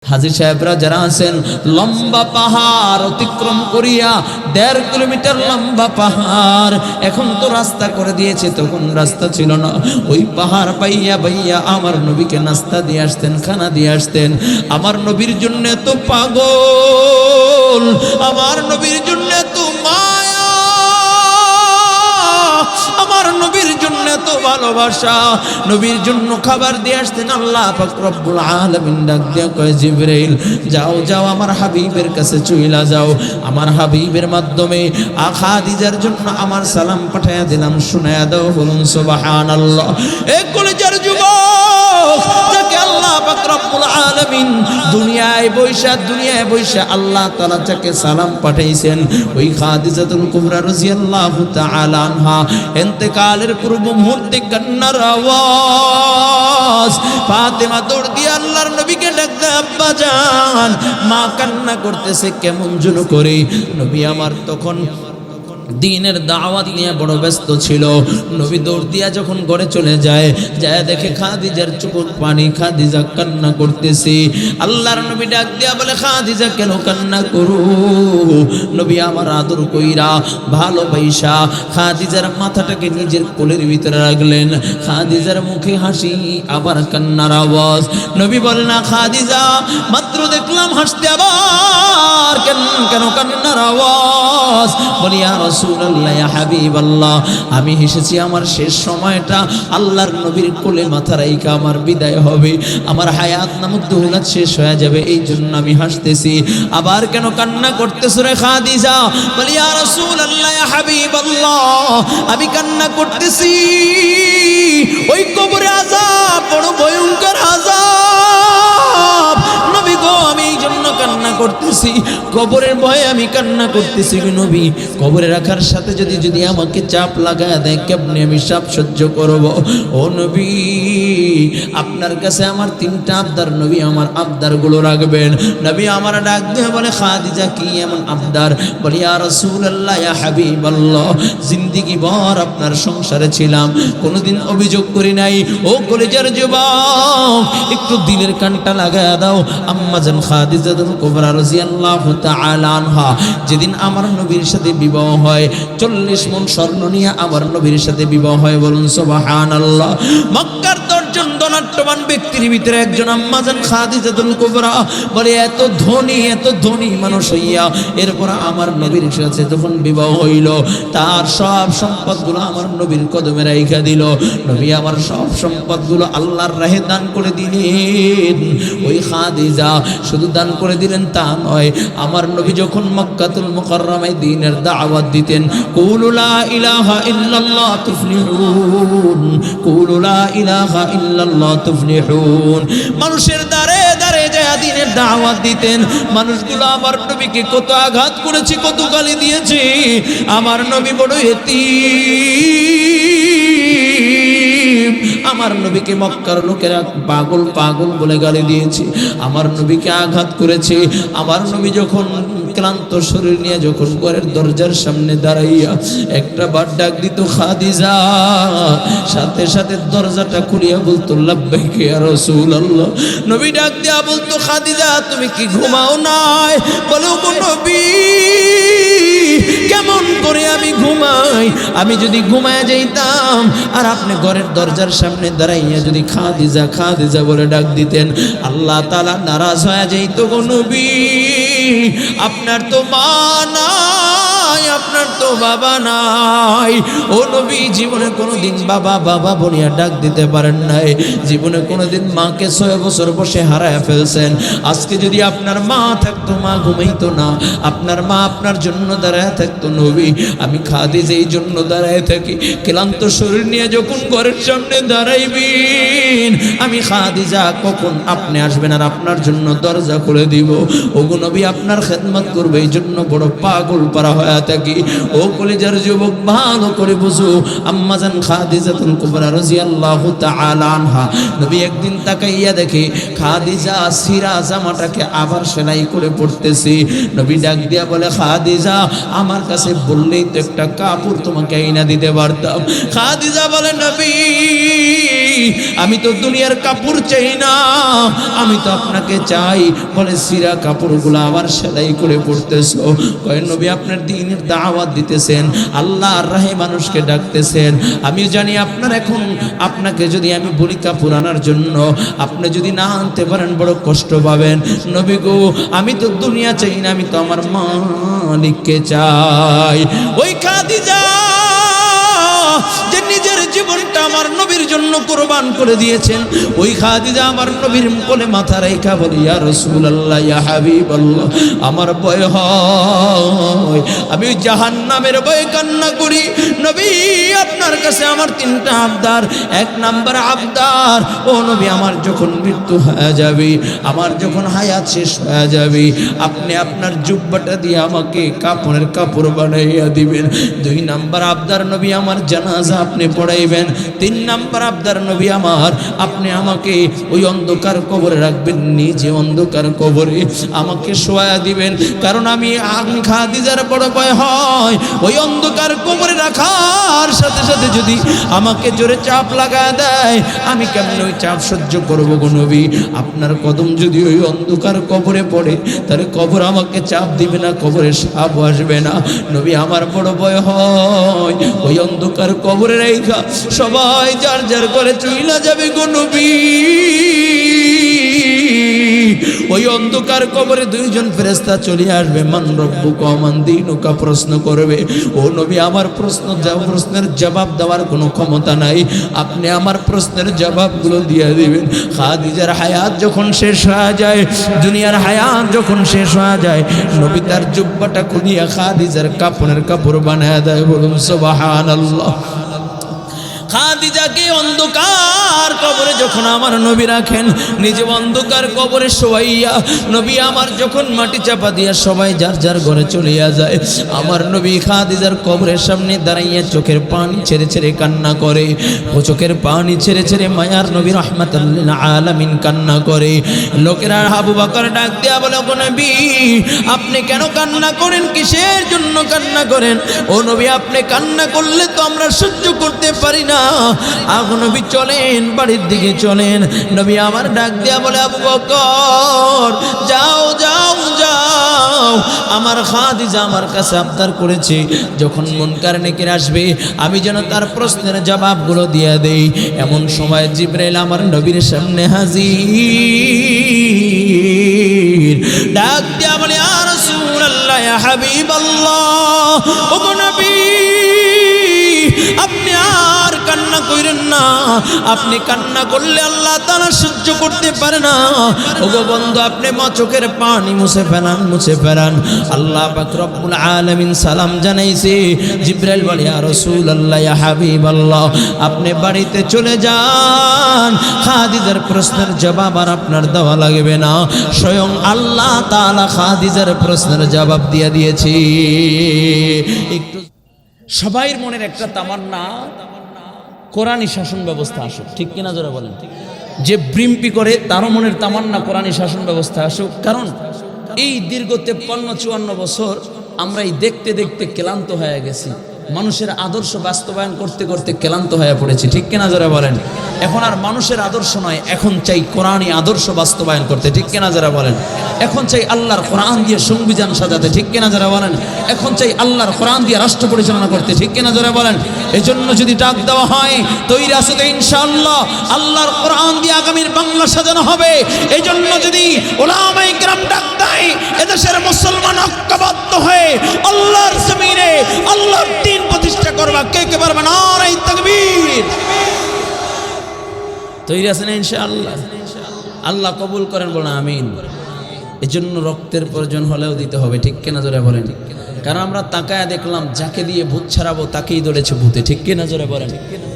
হাজী সাহেবরা যারা আছেন, লম্বা পাহাড় অতিক্রম করিয়া 1.5 কিলোমিটার লম্বা পাহাড়, এখন তো রাস্তা করে দিয়েছে, তখন রাস্তা ছিল না। ওই পাহাড় পাইয়া পাইয়া আমার নবীকে নাস্তা দিয়ে আসতেন, খানা দিয়ে আসতেন। আমার নবীর জন্য তো পাগল, আমার নবীর জন্য তো মায়া, আমার নবীর জন্য তো ভালোবাসা, নবীর জন্য খাবার দিয়ে আসতেন। আল্লাহ পাক রব্বুল আলামিন ডাক দিয়া কয়, জিবরাইল যাও যাও আমার হাবিবের কাছে চইলা যাও, আমার হাবিবের মাধ্যমে খাদিজার জন্য আমার সালাম পাঠাইয়া দিলাম, শুনাইয়া দাও, বলুন সুবহানাল্লাহ। এই কলিজার যুবক যাকে আল্লাহ পাক রব্বুল আলামিন দুনিয়ায় বৈশা আল্লাহ তাআলা যাকে সালাম পাঠাইছেন, ওই খাদিজাতুল কুবরা রাদিয়াল্লাহু তাআলা আনহা ইন্তেকালের পূর্ব মুহূর্তে কান্নার আওয়াজ, ফাতেমা দৌড় দিয়ে আল্লাহর নবীকে ডাকতে, আব্বা জান, মা কান্না করতেছে কেমন যেন করে। নবী আমার তখন দিনের দাওয়াত নিয়ে বড় ব্যস্ত ছিল। নবী দৌড় দিয়া যখন ঘরে চলে যায় দেখে খাদিজার চোখের পানি, খাদিজা কান্না করতেছে। আল্লাহর নবী ডাক দিয়া বলে, খাদিজা কেন কান্না করো? নবী আমার আদর কইরা ভালোবাসা খাদিজার মাথাটাকে নিজের কোলের ভিতরে রাখলেন। খাদিজার মুখে হাসি, আবার কান্নার আওয়াজ। নবী বলে, না খাদিজা, মাত্র দেখলাম হাসতে, আবার কেন কান্নার আওয়াজ? বলি, ইয়া রাসূলুল্লাহ, ইয়া হাবিবাল্লাহ, আমি হেসেছি আমার শেষ সময়টা আল্লাহর নবীর কোলে মাথা রাইখা আমার বিদায় হবে, আমার হায়াত নামক দৌলত শেষ হয়ে যাবে, এই জন্য আমি হাসতেছি। আবার কেন কান্না করতেছো রে খাদিজা? বলি, ইয়া রাসূলুল্লাহ, ইয়া হাবিবাল্লাহ, আমি কান্না করতেছি ওই কবরে আযাব, বড় ভয়ঙ্কর আযাব নবী গো, আমি এই জন্য কান্না করতেছি, কবরের ভয়ে আমি কান্না করতেছি নবী। কবরে রাখার সাথে যদি আমাকে চাপ লাগায় দেয়, কেমনে আমি চাপ সহ্য করব? ও নবী, আপনার কাছে আমার 3টা আবদার, নবী আমার আবদারগুলো রাখবেন। নবী আমার ডাক দিয়ে বলে, খাদিজা কি এমন আবদার? বলি, ইয়া রাসূলুল্লাহ, ইয়া হাবিবাল্লাহ, জিন্দেগি ভর আপনার সংসারে ছিলাম, কোনোদিন অভিযোগ করি নাই। ও কলেজের যুবক, একটু দিলের কানটা লাগায়া দাও। আম্মাজান খাদিজাতুল কুবরা রাদিয়াল্লাহু তাআলা আনহা যেদিন আমার নবীর সাথে বিবাহ হয়, 40 মণ স্বর্ণ নিয়ে আমার নবীর সাথে বিবাহ হয়, বলুন সুবহানাল্লাহ। মক্কার 10 জন ধনাঢ্যবান ব্যক্তির ভিতরে একজন আম্মাজান খাদিজাতুল কুবরা। বলে, এত ধনী মানুষ হইয়া এরপর আমার নবীর সাথে যখন বিবাহ হইল, তার সব সম্পদগুলো আমার নবীর কদমে রাইখা দিল। নবী আমার সব সম্পদগুলো আল্লাহর রাহে দান করে দিলেন। ওই খাদিজা শুধু দান করে দিলেন তা নয়, আমার নবী যখন মক্কাতুল মুকাররমায় দ্বীনের দাওয়াত দিতেন, কুলু লা ইলাহা ইল্লাল্লাহ তুফলিহুন, কুলু লা ইলাহা ইল্লাল্লাহ তুফলিহুন, মানুষের দ্বারে দ্বারে যায় দ্বীনের দাওয়াত দিতেন। মানুষগুলো আমার নবীকে কত আঘাত করেছে, কত গালি দিয়েছে। আমার নবী বড় এতিম, আমার নবীকে মক্কার লোকেরা পাগল বলে গালি দিয়েছে, আমার নবীকে আঘাত করেছে। আমার নবী যখন ক্লান্ত শরীর নিয়ে যখন ঘরের দরজার সামনে দাঁড়াইয়া একটা বার ডাক দিত, খাদিজা, সাথে সাথে দরজাটা খুলিয়া বলতো, লাব্বাইক ইয়া রাসূলুল্লাহ। নবী ডাক দিয়া বলতো, খাদিজা, তুমি কি ঘুমাও নাই? বলো গো নবী, কেমন করে আমি ঘুমাই? আমি যদি ঘুমায় যাইতাম আর আপনি ঘরের দরজার সামনে দাঁড়াইয়া যদি খাদিজা খাদিজা বলে ডাক দিতেন, আল্লাহ তাআলা নারাজ হয়ে যাইত গো নবী। আপনার তো মা নাই, আপনার তো বাবা নাই। ও নবী, জীবনে কোনোদিন বাবা বলিয়া ডাক দিতে পারেন নাই, জীবনে কোনোদিন মাকে 6 বছর বসে হারায় ফেলছেন। আজকে যদি আপনার মা থাকতো, মা ঘুমাইতো না, আপনার মা আপনার জন্য দাঁড়ায় থাকতো। নবী, আমি খাদিজা এই জন্য দাঁড়ায় থাকি, ক্লান্ত শরীর নিয়ে যখন ঘরের সামনে দাঁড়াইবেন, আমি খাদিজা কখন আপনি আসবেন আর আপনার জন্য দরজা খুলে দিব। ওগো নবী, আপনার খেদমত করবে এই জন্য বড় পাগল পারা হয়ে থাকি। ও কলিজার যুবক ভালো করে বুঝো, আম্মাজান খাদিজাতুল কুবরা রাদিয়াল্লাহু তাআলা আনহা নবী একদিন তাকাইয়া দেখে খাদিজা সিরা জামাটাকে আবার সেলাই করে পড়তেছে। নবী ডাক দিয়া বলে, খাদিজা আমার কাছে বললেই তো একটা কাপড় তোমাকে আইনা দিতে পারতাম। খাদিজা বলে, নবী আমি তো দুনিয়ার কাপড় চাই না, আমি তো আপনাকে চাই। বলে, সিরা কাপড়গুলো আবার সেলাই করে পড়তেছো? কয়, নবী আপনার দ্বীনের দাওয়াত দিতেছেন, আল্লাহর রাহে মানুষকে ডাকতেছেন। আমি জানি আপনার এখন আপনাকে যদি আমি বলি কাপড় আনার জন্য, আপনি যদি না আনতে পারেন বড় কষ্ট পাবেন। নবী গো আমি তো দুনিয়া চাই না, আমি তো আমার মালিককে চাই। ওই খাদিজা যে নিজের জীবনটা আমার নবীর জন্য কুরবান করে দিয়েছেন, ওই খাদিজা আমার নবীর কোলে মাথা রেখা বলে, ইয়া রাসূলুল্লাহ ইয়া হাবিবাল্লাহ আমার ভয় হয়, আমি ওই জাহান্নামের ভয়ে কান্না করি। নবী আপনার কাছে আমার তিনটা আবদার। এক নাম্বার আবদার, ও নবী আমার যখন মৃত্যু হয়ে যাবে, আমার যখন হায়াত শেষ হয়ে যাবে, আপনি আপনার জুব্বাটা দিয়ে আমাকে কাপড়ের কাপড় বানাইয়া দিবেন। দুই নাম্বার আবদার, নবী আমার জানাজা আপনি পড়াইবেন। তিন নাম্বার আবদার, নবী আমার আপনি আমাকে ওই অন্ধকার কবরে রাখবেন, নিজে অন্ধকার কবরে আমাকে শোয়া দিবেন। কারণ আমি খাদিজার বড় ভয় হয়, ওই অন্ধকার কবরে রাখার সাথে সাথে যদি আমাকে জোরে চাপ লাগা দেয়, আমি কেমন ওই চাপ সহ্য করবো গো নবী? আপনার কদম যদি ওই অন্ধকার কবরে পড়ে, তাহলে কবর আমাকে চাপ দিবে না, কবরে সাপ আসবে না। নবী আমার বড় ভয় হয়, ওই অন্ধকার কবরে রেখা সবাই যার যার করে চইলা যাবে গো নবী। ওই অন্ধকার কবরে দুইজন ফেরেশতা চলে আসবে, মান রব্বুকা মান দীনুকা প্রশ্ন করবে। ও নবী আমার প্রশ্নের জবাব দেওয়ার কোনো ক্ষমতা নাই, আপনি আমার প্রশ্নের জবাবগুলো দিয়ে দিবেন। খাদিজার হায়াত যখন শেষ হয়ে যায়, দুনিয়ার হায়াত যখন শেষ হয়ে যায়, নবী তার জুব্বাটা খুলিয়া খাদিজার কাপড়ের কাপড় বানায় দেয়। বলুন সুবহানাল্লাহ। খাদিজাকে অন্ধকার কবরে যখন আমার নবী রাখেন, নিজে অন্ধকার কবরে শোয়াইয়া, নবী আমার যখন মাটি চাপা দিয়া সবাই যার যার ঘরে চলিয়া যায়, আমার নবী খাদিজার কবরের সামনে দাঁড়াইয়া চোখের পানি ছেড়ে ছেড়ে কান্না করে। ও চোখের পানি ছেড়ে ছেড়ে মায়ার নবী রাহমাতুল লিল আলামিন কান্না করে। লোকেরা আবু বকর ডাক দিয়া বলে, ও নবী আপনি কেন কান্না করেন? কিসের জন্য কান্না করেন? ও নবী আপনি কান্না করলে তো আমরা সহ্য করতে পারি না। নবী চলেন, বাড়ির দিকে চলেন। নবী আমার ডাক দিয়া বলে, আবু বকর যাও যাও যাও, আমার খাদিজা আমার কাছে আবদার করেছে, যখন মুনকার নেকির আসবে আমি যেন তার প্রশ্নের জবাবগুলো দিয়ে দেই। এমন সময় জিবরাইল আমার নবীর সামনে হাজির। ডাক দিয়া বলে, ইয়া রাসূলুল্লাহ ইয়া হাবিবাল্লাহ, ওগো নবী আপনি আর কান্না করেন না, আপনি কান্না করলে আল্লাহ তাআলা সহ্য করতে পারে না। ওগো বন্ধু আপনি চোখের পানি মুছে ফেলান, মুছে ফেলান। আল্লাহ পাক রব্বুল আলামিন সালাম জানাইছে। জিবরাইল বলে, ইয়া রাসূলুল্লাহ ইয়া হাবিবাল্লাহ আপনি বাড়িতে চলে যান, খাদিজার প্রশ্নের জবাব আর আপনার দেওয়া লাগবে না, স্বয়ং আল্লাহ তাআলা খাদিজার প্রশ্নের জবাব দিয়ে দিয়েছে। একটু সবাইয়ের মনের একটা তামান্না, কোরআনী শাসন ব্যবস্থা আসুক, ঠিক কিনা জোরে বলেন? যে ব্রিম্পি করে তারও মনের তামান্না কোরআনী শাসন ব্যবস্থা আসুক। কারণ এই দীর্ঘ 53-54 বছর আমরা এই দেখতে দেখতে ক্লান্ত হয়ে গেছি, মানুষের আদর্শ বাস্তবায়ন করতে করতে ক্লান্ত হয়ে পড়েছি, ঠিক কিনা যারা বলেন? এখন আর মানুষের আদর্শ নয়, এখন চাই কোরআনী আদর্শ বাস্তবায়ন করতে, ঠিক কিনা যারা বলেন? এখন চাই আল্লাহর কোরআন দিয়ে সংবিধান সাজাতে, ঠিক কিনা যারা বলেন? এখন চাই আল্লাহর কোরআন দিয়ে রাষ্ট্র পরিচালনা করতে, ঠিক কিনা যারা বলেন? এজন্য যদি ডাক দেওয়া হয় তৈরি আছে তো ইনশাআল্লাহ আল্লাহর কোরআন দিয়ে আগামীর বাংলা সাজানো হবে। এজন্য যদি উলামায়ে কেরাম ডাক দেয়, এদেশের মুসলমান ঐক্যবদ্ধ হয়ে আল্লাহর জমিনে আল্লাহর দ্বীন প্রতিষ্ঠা করবা, কে কে পারবে? নারে তাকবীর। তৈরি আছেন ইনশাআল্লাহ? আল্লাহ কবুল করেন, বলেন আমিন। এজন্য রক্তের প্রয়োজন হলেও দিতে হবে, ঠিক কিনা জোরে বলেন? কারণ আমরা তাকায়া দেখলাম যাকে দিয়ে ভূত ছাড়াবো তাকেই ধরেছে ভূতে, ঠিক কিনা জোরে বলেন?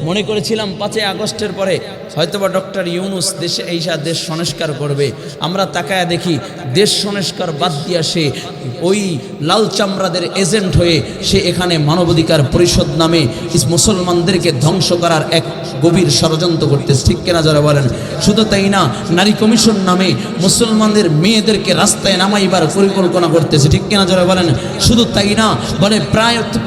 মনে করেছিলাম 5 আগস্টের পরে হয়তোবা ডক্টর ইউনূস দেশে এইসা দেশ সংস্কার করবে। আমরা তাকায়া দেখি দেশ সংস্কার বাদ দিয়া সে ওই লাল চামড়াদের এজেন্ট হয়ে সে এখানে মানবাধিকার পরিষদ নামে মুসলমানদেরকে ধ্বংস করার এক গভীর ষড়যন্ত্র করতেছে, ঠিক কিনা যারা বলেন? শুধু তাই না, নারী কমিশন নামে মুসলমানদের মেয়েদেরকে রাস্তায় নামাইবার পরিকল্পনা করতেছে, ঠিক কিনা যারা বলেন? শুধু তাই না, বলে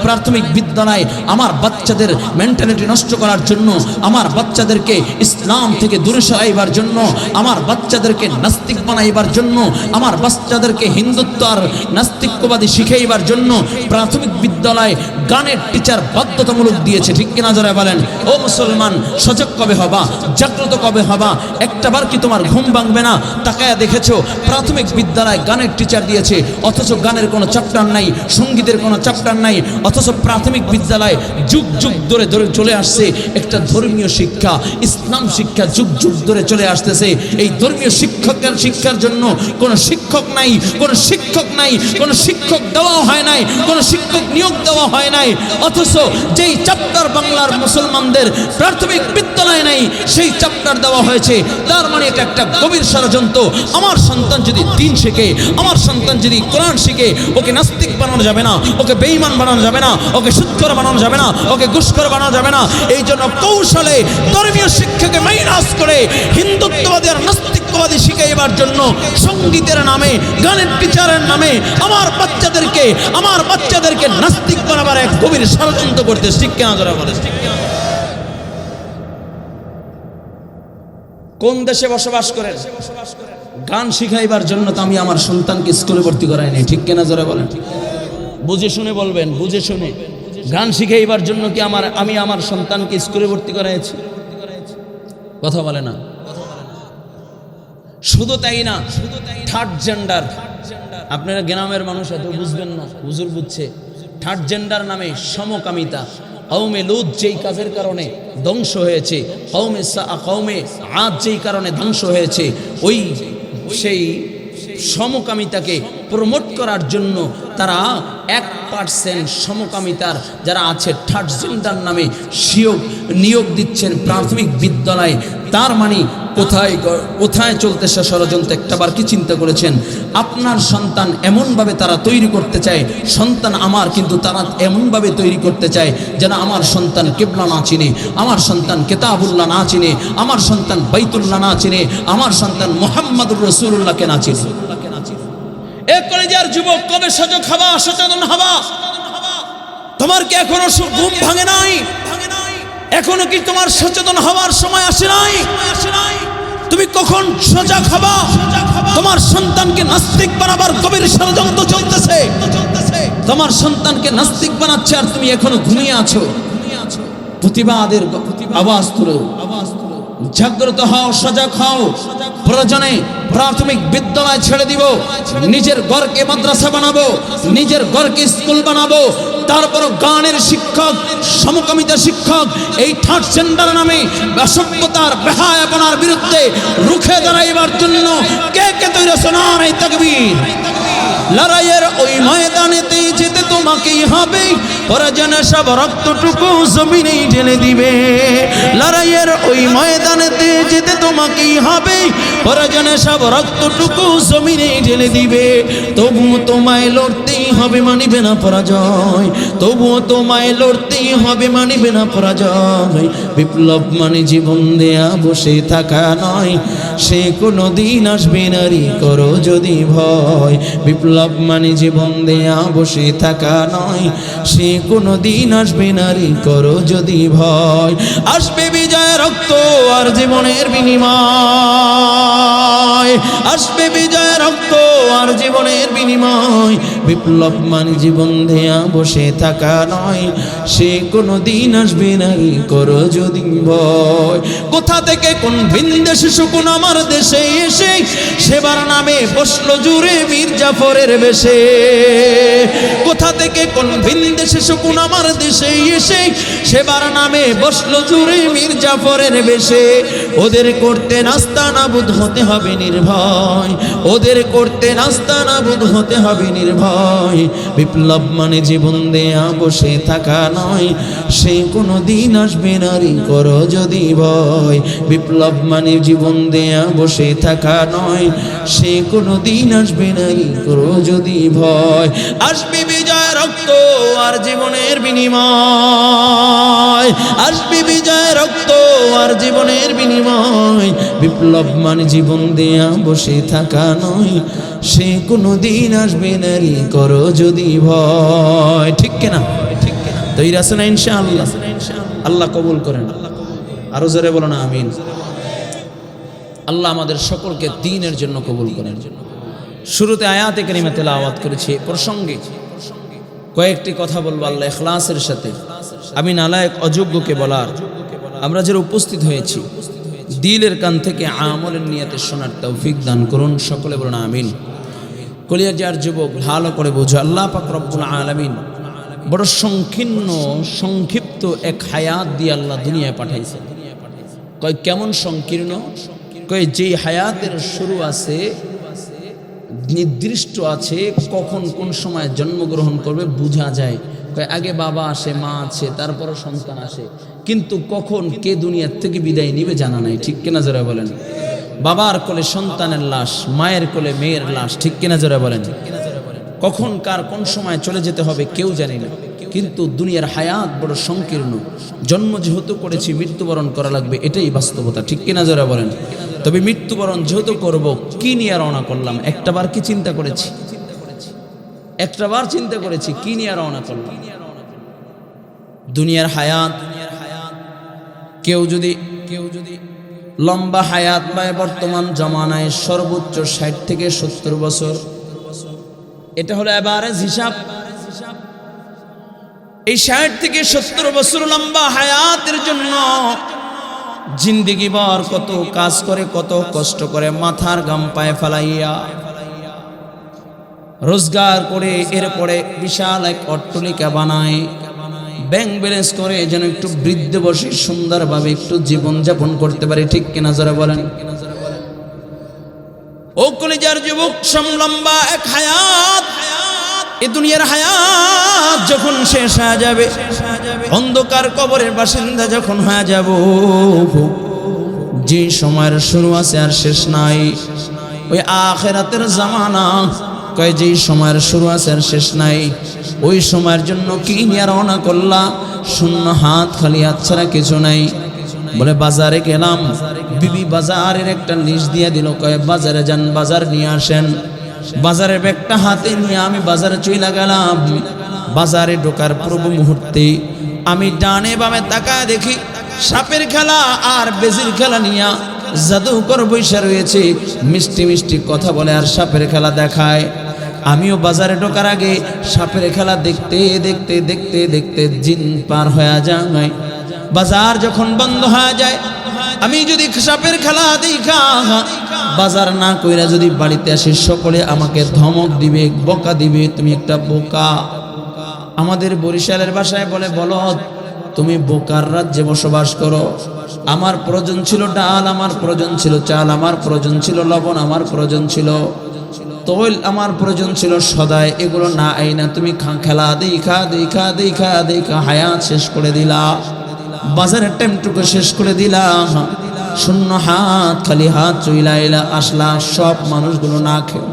প্রাথমিক বিদ্যালয়ে আমার বাচ্চাদের মেন্টালিটি নষ্ট করার জন্য, আমার বাচ্চাদেরকে ইসলাম থেকে দূরে সরাইবার জন্য, আমার বাচ্চাদেরকে নাস্তিক বানাইবার জন্য, আমার বাচ্চাদেরকে হিন্দুত্ব আর নাস্তিকবাদী শিখাইবার জন্য প্রাথমিক বিদ্যালয়ে গানের টিচার বাধ্যতামূলক দিয়েছে, ঠিক কিনা যারা বলেন? ও মুসলমান, সজাগ কবে হবা? জাগ্রত কবে হবা? একটাবার কি তোমার ঘুম ভাঙবে না? তাকায়া দেখেছো প্রাথমিক বিদ্যালয়ে গানের টিচার দিয়েছে, অথচ গানের কোনো চ্যাপ্টার নাই, সঙ্গীতের কোনো চ্যাপ্টার নাই, অথচ প্রাথমিক বিদ্যালয়ে যুগ যুগ ধরে চলে আসছে একটা ধর্মীয় শিক্ষা, ইসলাম শিক্ষা যুগ যুগ ধরে চলে আসতেছে। এই ধর্মীয় শিক্ষার জন্য কোনো শিক্ষক নাই, কোনো শিক্ষক নাই, কোনো শিক্ষক দেওয়া হয় নাই, কোনো শিক্ষক নিয়োগ দেওয়া হয় নাই, অথচ যেই চ্যাপ্টার বাংলার মুসলমানদের প্রাথমিক বিদ্যালয়ে নাই সেই চ্যাপ্টার দেওয়া হয়েছে। তার মানে এটা একটা গভীর ষড়যন্ত্র। আমার সন্তান যদি দ্বীন শেখে, আমার সন্তান যদি কোরআন শিখে, ওকে নাস্তিক বানানো যাবে না, ওকে বেঈমান বানানো যাবে না, ওকে সুদখোর বানানো যাবে না, ওকে ঘুষখোর বানানো যাবে না। এই জন্য কৌশলে ধর্মীয় শিক্ষাকে মাইনাস করে হিন্দুত্ববাদী আর নাস্তিকবাদী শিখাইবার জন্য সঙ্গীতের নামে, গানের টিচারের নামে আমার বাচ্চাদেরকে নাস্তিক বানাবার এক গভীর ষড়যন্ত্র করতে, ঠিক কেন ধরা বলে? কোন দেশে বসবাস করেন? গান শিখাইবার জন্য তো আমি আমার সন্তানকে স্কুলে ভর্তি করাই নাই, ঠিক কেনা জোরে বলেন? বুঝে শুনে বলবেন, বুঝে শুনে। গান শিখাইবার জন্য কি আমি আমার সন্তানকে স্কুলে ভর্তি করাইছি? কথা বলে না। শুধু তাই না, থার্ড জেন্ডার, আপনারা গ্রামের মানুষ এত বুঝবেন না, হুজুর বুঝছে। থার্ড জেন্ডার নামে সমকামিতা, কওমে লূত যেই কাজের কারণে ধ্বংস হয়েছে, কওমে আদ যেই কারণে ধ্বংস হয়েছে, ওই সেই সমকামিতাকে প্রমোট করার জন্য তারা 1% সমকামিতার যারা আছে থার্ড জেন্ডার নামে নিয়োগ দিচ্ছেন প্রাথমিক বিদ্যালয়ে। তার মানে কোথায় চলতেছে ষড়যন্ত্র? একটাবার কি চিন্তা করেছেন? আপনার সন্তান এমনভাবে তারা তৈরি করতে চায়, সন্তান আমার, কিন্তু তারা এমনভাবে তৈরি করতে চায় যেন আমার সন্তান কিবলা না চিনে, আমার সন্তান কিতাবুল্লাহ না চিনে, আমার সন্তান বাইতুল্লাহ না চিনে, আমার সন্তান মুহাম্মদুর রাসূলুল্লাহকে না চিনে। এ কলেজের যুবক, কবে সজাগ হবা, সচেতন হবা? তোমার কি এখনো ঘুম ভাঙে নাই? এখনো কি তোমার সচেতন হওয়ার সময় আসে নাই? তুমি কখন সজাগ হবা? তোমার সন্তানকে নাস্তিক বানাবার গভীর ষড়যন্ত্র চলতেছে, তোমার সন্তানকে নাস্তিক বানাচ্ছে আর তুমি এখনো ঘুমিয়ে আছো। প্রতিবাদের আওয়াজ তুলো, জাগ্রত হও, সজাগ হও। প্রয়োজনে প্রাথমিক বিদ্যালয় ছেড়ে দিব, নিজের ঘরকে মাদ্রাসা বানাবো, নিজের ঘরকে স্কুল বানাবো। তারপর গানের শিক্ষক, সমকামিতা শিক্ষক, এই থার্ড জেন্ডার নামে অসভ্যতার বেহায়াপনার বিরুদ্ধে রুখে দাঁড়াইবার জন্য কে কে তৈরি আছে? নারে তাকবীর! লড়াইয়ের ওই ময়দানেতে যেতে তোমাকেই হবে, পরাজনে সব রক্তটুকু জমিনেই ঢেলে দিবে। লড়াইয়ের ওই ময়দানেতে যেতে তোমাকেই হবে, পরাজনে সব রক্তটুকু জমিনেই ঢেলে দিবে। তবুও তোমায় লড়তেই হবে, মানিবে না পরাজয়। তবুও তোমায় লড়তেই হবে, মানিবে না পরাজয়। বিপ্লব মানে জীবন দেয়া বসে থাকা নয়, সে কোনো দিন আসবে নারী করো যদি ভয়। বিপ্লব মানে জীবন দেয়া বসে থাকা নয়, সে কোনো দিন আসবে নারী করো যদি ভয়। আসবে বিজয় রক্ত আর জীবনের বিনিময়, আসবে বিজয় রক্ত আর আর জীবনের বিনিময়। বিপ্লব মানে জীবন দেয়া বসে থাকা নয়, সে কোনো দিন আসবে না করো যদি ভয়। কোথা থেকে কোন ভিনদেশে শকুন আমার দেশে এসে সেবার নামে বসলো জুড়ে মীর জাফরের বেশে। কোথা থেকে কোন ভিনদেশে শকুন আমার দেশে এসে সেবার নামে বসলো জুড়ে মীর জাফরের বেশে। ওদের করতে নাস্তানাবুদ হতে হবে নির্ভয়, ওদের করতে নাস্তানাবুদ হতে হবে নির্ভয়। বিপ্লব মানে জীবন দেয়া বসে থাকা নয়, সে কোনো দিন আসবে নারী করো যদি ভয়। বিপ্লব মানে জীবন দেয়া বসে থাকা নয়, সে কোনো দিন আসবে নারী করো যদি ভয়। আসবে বিজয় রক্ত আর জীবনের বিনিময়, আসবে বিজয় রক্ত আর জীবনের বিনিময়। বিপ্লব মানে জীবন দেয়া বসে থাকা নয়, সে কোনো দিন আসবে নারী করো যদি ভয়। ঠিক কিনা? তৈরি আছে না ইনশাআল্লাহ? আল্লাহ কবুল করেন, আরো জোরে বলো না আমিন। আল্লাহ আমাদের সকলকে দ্বীনের জন্য কবুল করেন। শুরুতে আয়াতে কারিমা তেলাওয়াত করেছি, প্রসঙ্গে কয়েকটি কথা বলবো আল্লাহ ইখলাসের সাথে। আমি নালায়েক অযোগ্যকে বলার, আমরা যারা উপস্থিত হয়েছি দিলের কান থেকে আমলের নিয়তে শোনার তৌফিক দান করুন, সকলে বলুন আমিন। কলিয়ার যুবক ভালো করে বোঝো, আল্লাহ পাক রব্বুল আলামিন বড় সংক্ষিপ্ত এক হায়াত দিয়ে আল্লাহ দুনিয়ায় পাঠাইছে। কয় কেমন সংকীর্ণ? কয় যেই হায়াতের শুরু আছে, নির্দিষ্ট আছে, কখন কোন সময় জন্মগ্রহণ করবে বোঝা যায়। কয় আগে বাবা আসে, মা আছে, তারপরও সন্তান আসে, কিন্তু কখন কে দুনিয়ার থেকে বিদায় নিবে জানা নাই। ঠিক কিনা জোরে বলেন? বাবার কোলে সন্তানের লাশ, মায়ের কোলে মেয়ের লাশ। ঠিক কিনা জোরে বলেন? কখন কার কোন সময় চলে যেতে হবে কেউ জানি না, কিন্তু দুনিয়ার হায়াত বড় সংকীর্ণ। জন্ম যেহেতু করেছি মৃত্যুবরণ করা লাগবে, এটাই বাস্তবতা। ঠিক কিনা জোরে বলেন? তবে মৃত্যুবরণ যেহেতু করব, কি নিয়ে রওনা করলাম? একটাবার কি চিন্তা করেছি? একটাবার চিন্তা করেছি কি নিয়ে রওনা করলাম? দুনিয়ার হায়াত, কেউ যদি লম্বা হায়াত পায় বর্তমান জমানায় সর্বোচ্চ 60 থেকে 70 বছর, এটা হলো এভারেজ হিসাব। এই 60 থেকে 70 বছর লম্বা হায়াতের জন্য জিন্দেগি ভর কত কাজ করে, কত কষ্ট করে, মাথার ঘাম পায়ে ফেলাইয়া রোজগার করে এরপরে বিশাল এক অট্টালিকা বানায়, ব্যাংক ব্যালেন্স করে যেন একটু বৃদ্ধ বসে সুন্দরভাবে একটু জীবন যাপন করতে পারে। ঠিক কিনা যারা বলেন? ও কলিজার যুবক, লম্বা এক হায়াত, এই দুনিয়ার হায়াত যখন শেষ হয়ে যাবে, অন্ধকার কবরের বাসিন্দা যখন হয়ে যাব, যে সময়ের শুরু আছে আর শেষ নাই, ওই আখিরাতের জামানা। কয় যে সময়ের শুরু আছে আর শেষ নাই, ওই সময়ের জন্য কি নিয়ে রওনা করলা? শূন্য হাত, খালি হাত ছাড়া কিছু নাই। বলে বাজারে গেলাম, বিবি বাজারের একটা লিস্ট দিয়ে দিল, কয় বাজারে যান, বাজার নিয়ে আসেন। বাজারের ব্যাগটা হাতে নিয়ে আমি বাজারে চইলা গেলাম। বাজারে ঢোকার পূর্ব মুহূর্তে আমি ডানে বামে তাকায় দেখি সাপের খেলা আর বেজির খেলা নিয়ে জাদুকর বৈশা রয়েছে, মিষ্টি মিষ্টি কথা বলে আর সাপের খেলা দেখায়। আমিও বাজারে ঢোকার আগে সাপের খেলা দেখতে দেখতে দেখতে দেখতে জিন পার হয়ে যায়। বাজার যখন বন্ধ হয়ে যায়, আমি যদি সাপের খেলা দেখা বাজার না কইরা যদি বাড়িতে আসি, সকলে আমাকে ধমক দিবে, বকা দিবে, তুমি একটা বোকা। আমাদের বরিশালের ভাষায় বলে, বলদ, তুমি বোকার রাজ্যে বসবাস করো। আমার প্রয়োজন ছিল ডাল, আমার প্রয়োজন ছিল চাল, আমার প্রয়োজন ছিল লবণ, আমার প্রয়োজন ছিল তৈল, আমার প্রয়োজন ছিল সদাই। এগুলো না আইনা তুমি খেলা দেখা দেখা দেখা দেখা হায়াত শেষ করে দিলা, বাজারের টাইমটুকু শেষ করে দিলা। শূন্য হাত, খালি হাত চইলা আসলা, সব মানুষগুলো না খেয়ে।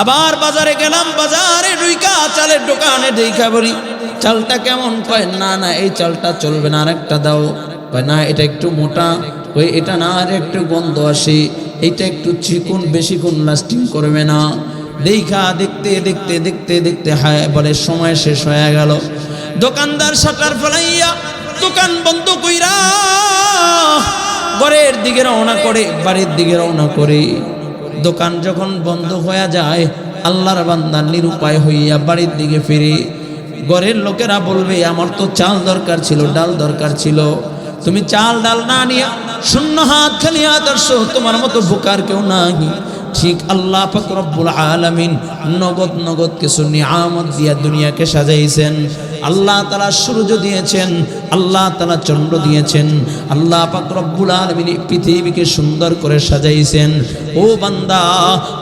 আবার বাজারে গেলাম, বাজারে ঢুইকা চালের দোকানে দেখা বলি চালটা কেমন? কয় না না, এই চালটা চলবে না, আরেকটা দাও। কয় না, এটা একটু মোটা। কই এটা না, আর একটু গন্ধ আসে, এটা একটু চিকন, বেশিক্ষণ লাস্টিং করবে না। দেখা দেখতে দেখতে দেখতে দেখতে হায় বলে সময় শেষ হয়ে গেল। দোকানদার শাটার ফেলাইয়া দোকান বন্ধ কইরা ঘরের দিকে রওনা করে, বাড়ির দিকে রওনা করে। দোকান যখন বন্ধ হয়ে যায় আল্লাহর বান্দা নিরুপায় হইয়া বাড়ির দিকে ফিরে, ঘরের লোকেরা বলবে আমার তো চাল দরকার ছিল, ডাল দরকার ছিল, তুমি চাল ডাল না নিয়ে শূন্য হাত খালি আদর্শ, তোমার মতো বোকার কেউ নাই। ঠিক আল্লাহ পাক রব্বুল আলামিন নগদ নগদ কিছু নিয়ামত দিয়া দুনিয়াকে সাজাইছেন। আল্লাহ তাআলা সূর্য দিয়েছেন, আল্লাহ তাআলা চন্দ্র দিয়েছেন, আল্লাহ পাক রব্বুল আলামিন পৃথিবীকে সুন্দর করে সাজাইছেন। ও বান্দা,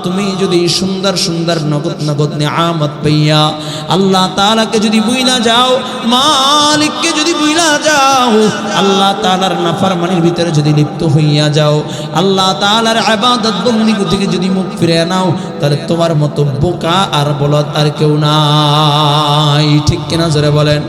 তুমি যদি সুন্দর সুন্দর নগদ নগদ নিয়ামত পাইয়া আল্লাহ তাআলাকে যদি বুইলা যাও, মালিককে যদি বুইলা যাও, আল্লাহ তাআলার নাফরমানির ভিতরে যদি লিপ্ত হইয়া যাও, আল্লাহ তাআলার ইবাদত বন্দেগী থেকে যদি মুখ ফিরে নাও, তাহলে তোমার মতো বোকা আর বলদ আর কেউ নাই। ঠিক কিনা জোরে বলেন?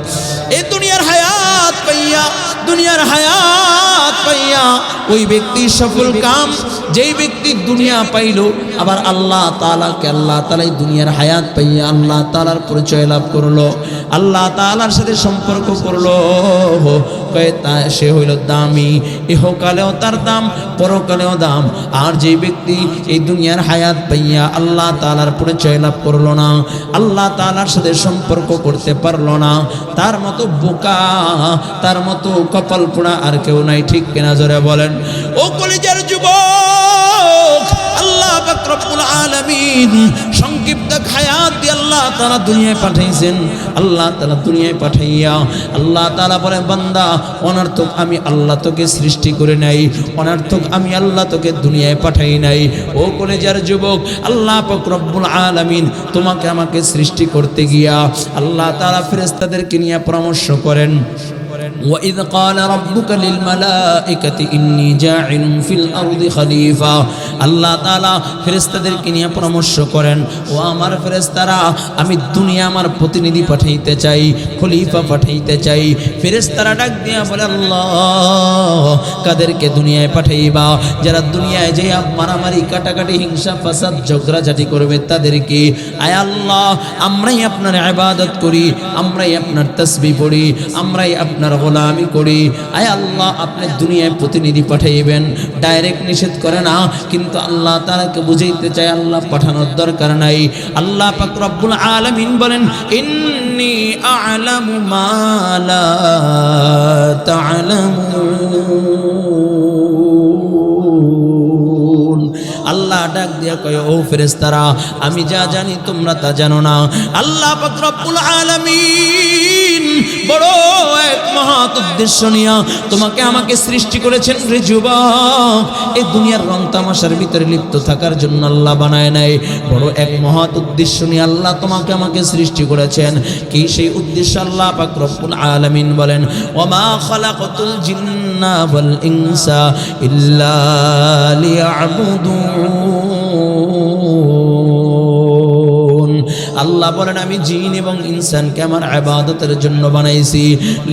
এই দুনিয়ার হায়াত পাইয়া, দুনিয়ার হায়াত পাইয়া ওই ব্যক্তি সফল কাম, যেই ব্যক্তি দুনিয়া পাইল আবার আল্লাহ তাআলাকে, আল্লাহ তাআলাই দুনিয়ার হায়াত পাইয়া আল্লাহ তাআলার পরিচয় লাভ করলো, আল্লাহ তাআলার সাথে সম্পর্ক করলো, সে হইল দামি, ইহকালেও তার দাম, পরকালেও দাম। আর যে ব্যক্তি এই দুনিয়ার হায়াত পাইয়া আল্লাহ তাআলার পরিচয় লাভ করলো না, আল্লাহ তাআলার সাথে সম্পর্ক করতে পারলো না, তার মতো বোকা, তার মতো কপাল পোড়া আর কেউ নাই। ঠিক কিনা জোরে বলেন? ও কলিজার যুবক, আল্লাহ পাক রব্বুল আলামিন সংক্ষিপ্ত হায়াত দিয়ে আল্লাহ তাআলা দুনিয়ায় পাঠাইছেন। আল্লাহ তাআলা দুনিয়ায় পাঠাইয়া আল্লাহ তাআলা বলেন, বান্দা অনর্থক আমি আল্লাহ তোকে সৃষ্টি করে নাই, অনর্থক আমি আল্লাহ তোকে দুনিয়ায় পাঠাই নাই। ও কলিজার যুবক, আল্লাহ পাক রব্বুল আলামিন তোমাকে আমাকে সৃষ্টি করতে গিয়া আল্লাহ তাআলা ফেরেশতাদেরকে নিয়ে পরামর্শ করেন। وَإِذْ قَالَ رَبُّكَ لِلْمَلَائِكَةِ إِنِّي جَاعِلٌ فِي الْأَرْضِ خَلِيفَةً। আল্লাহ তাআলা ফেরেশতাদেরকে নিয়ে পরামর্শ করেন, ও আমার ফেরেশতারা, আমি দুনিয়া আমার প্রতিনিধি পাঠাইতে চাই, খলিফা পাঠাইতে চাই। ফেরেশতারা ডাক দিয়া বলে, আল্লাহ কাদেরকে দুনিয়ায় পাঠাইবা? যারা দুনিয়ায় যে মারামারি, কাটাকাটি, হিংসা, ফাসাদ, ঝগড়াঝাটি করবে তাদেরকে। আয় আল্লাহ, আমরাই আপনার ইবাদত করি, আমরাই আপনার তাসবিহ পড়ি, আমরাই আপনার গোলামি করি। আয় আল্লাহ, আপনি দুনিয়ায় প্রতিনিধি পাঠাইবেন, ডাইরেক্ট নিষেধ করে না, কিন্তু আল্লাহ তাআলাকে বুঝাইতে চায় আল্লাহ পাঠানোর দরকার নাই। আল্লাহ পাক রব্বুল আলামিন বলেন, ইন্নী আ'লামু মা লা তা'লামুন। আল্লাহ ডাক দিয়া কয়, ও ফেরেশতারা, আমি যা জানি তোমরা তা জানো না। আল্লাহ পাক রব্বুল আলামিন বড় এক মহৎ উদ্দেশ্য নিয়া তোমাকে আমাকে সৃষ্টি করেছেন রে যুবক। এই দুনিয়ার রং তামাশার ভিতরে লিপ্ত থাকার জন্য আল্লাহ বানায় নাই, বড় এক মহৎ উদ্দেশ্য নিয়ে আল্লাহ তোমাকে আমাকে সৃষ্টি করেছেন। কি সেই উদ্দেশ্য? আল্লাহ পাক রব্বুল আলামিন বলেন, ওয়া মা খালাকাতুল জিন্না ওয়াল ইনসা ইল্লা লিয়াবুদুন। আল্লাহ বলেন, আমি জিন এবং ইনসানকে আমার ইবাদতের জন্য বানাইছি।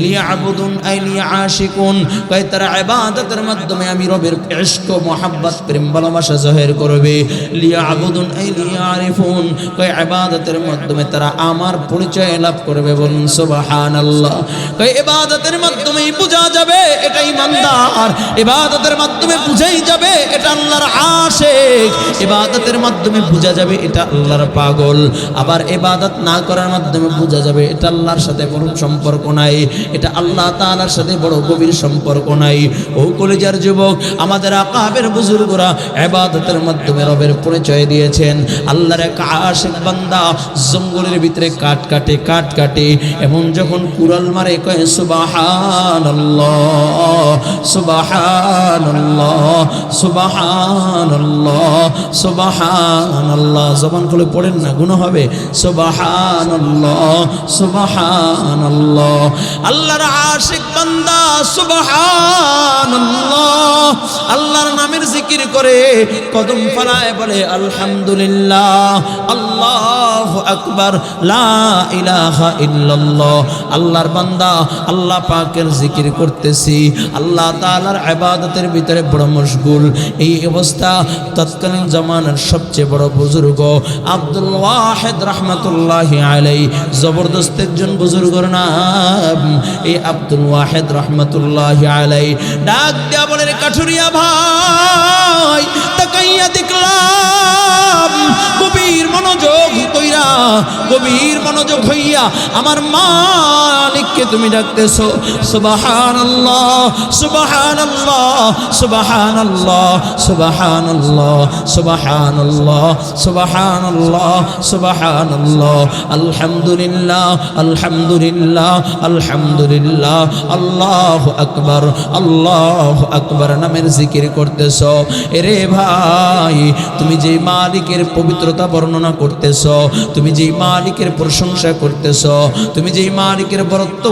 লিয়াবুদুন আই লিয়াশিকুন, কয় তারা ইবাদতের মাধ্যমে আমি রবের ইশক, মোহাব্বত, প্রেম, ভালোবাসা জাহির করবে। লিয়াবুদুন আই লিয়ারিফুন, কয় ইবাদতের মাধ্যমে তারা আমার পরিচয় লাভ করবে। বলুন সুবহানাল্লাহ। কয় ইবাদতের মাধ্যমেই বোঝা যাবে এটা ইমানদার, ইবাদতের মাধ্যমে বুঝাই যাবে এটা আল্লাহর আশিক, ইবাদতের মাধ্যমে বোঝা যাবে এটা আল্লাহর পাগল। আবার ইবাদত না করার মাধ্যমে বোঝা যাবে এটা আল্লাহর সাথে বড় সম্পর্ক নাই, এটা আল্লাহ তাআলার সাথে বড় গভীর সম্পর্ক নাই। ও কলিজার যুবক, আমাদের আকাবের বুজুর্গরা ইবাদতের মাধ্যমে রবের পরিচয় দিয়েছেন। আল্লাহর এক আশিক বান্দা জঙ্গলের ভিতরে কাঠ কাটে, এমন যখন কুড়াল মারে কয় সুবহানাল্লাহ, সুবহানাল্লাহ, সুবহানাল্লাহ, সুবহানাল্লাহ। জবান খুলে পড়েন না, গুনাহ হবে। সুবহানাল্লাহ, সুবহানাল্লাহ। আল্লাহর আশিক বান্দা সুবহানাল্লাহ আল্লাহর নামের জিকির করে, কদম ফলায় বলে আলহামদুলিল্লাহ, আল্লাহু আকবার, লা ইলাহা ইল্লাল্লাহ। আল্লাহর বান্দা আল্লাহ পাকের জিকির করতেছি, আল্লাহ তাআলার ইবাদতের ভিতরে বড় মশগুল। এই অবস্থা তৎকালীন জামানার সবচেয়ে বড় বুজুর্গ আব্দুল ওয়াহিদ রহমতুল্লাহি আলাইহি জবরদস্ত একজন বুজুর্গর নাম এই আব্দুল ওয়াহিদ রহমতুল্লাহি আলাইহি। ডাক দিয়া বলে, রে কাঠুরিয়া ভাই, তাকাইয়া দেখলাম গভীর মনোযোগ কইরা, গভীর মনোযোগ হইয়া আমার মালিককে তুমি ডাকতেছো। সুবহানাল্লাহ সুবহানাল্লাহ সুবহানাল্লাহ সুবহানাল্লাহ সুবহানাল্লাহ সুবহানাল্লাহ সুবহানাল্লাহ আলহামদুলিল্লাহ আলহামদুলিল্লাহ আলহামদুলিল্লাহ আল্লাহু আকবার আল্লাহু আকবার নামের জিকির করতেছো। এরে ভাই, তুমি যে মালিকের পবিত্রতা বর্ণনা করতেছো, তুমি যে মালিকের প্রশংসা করতেছো, তুমি যে মালিকের বরত্ব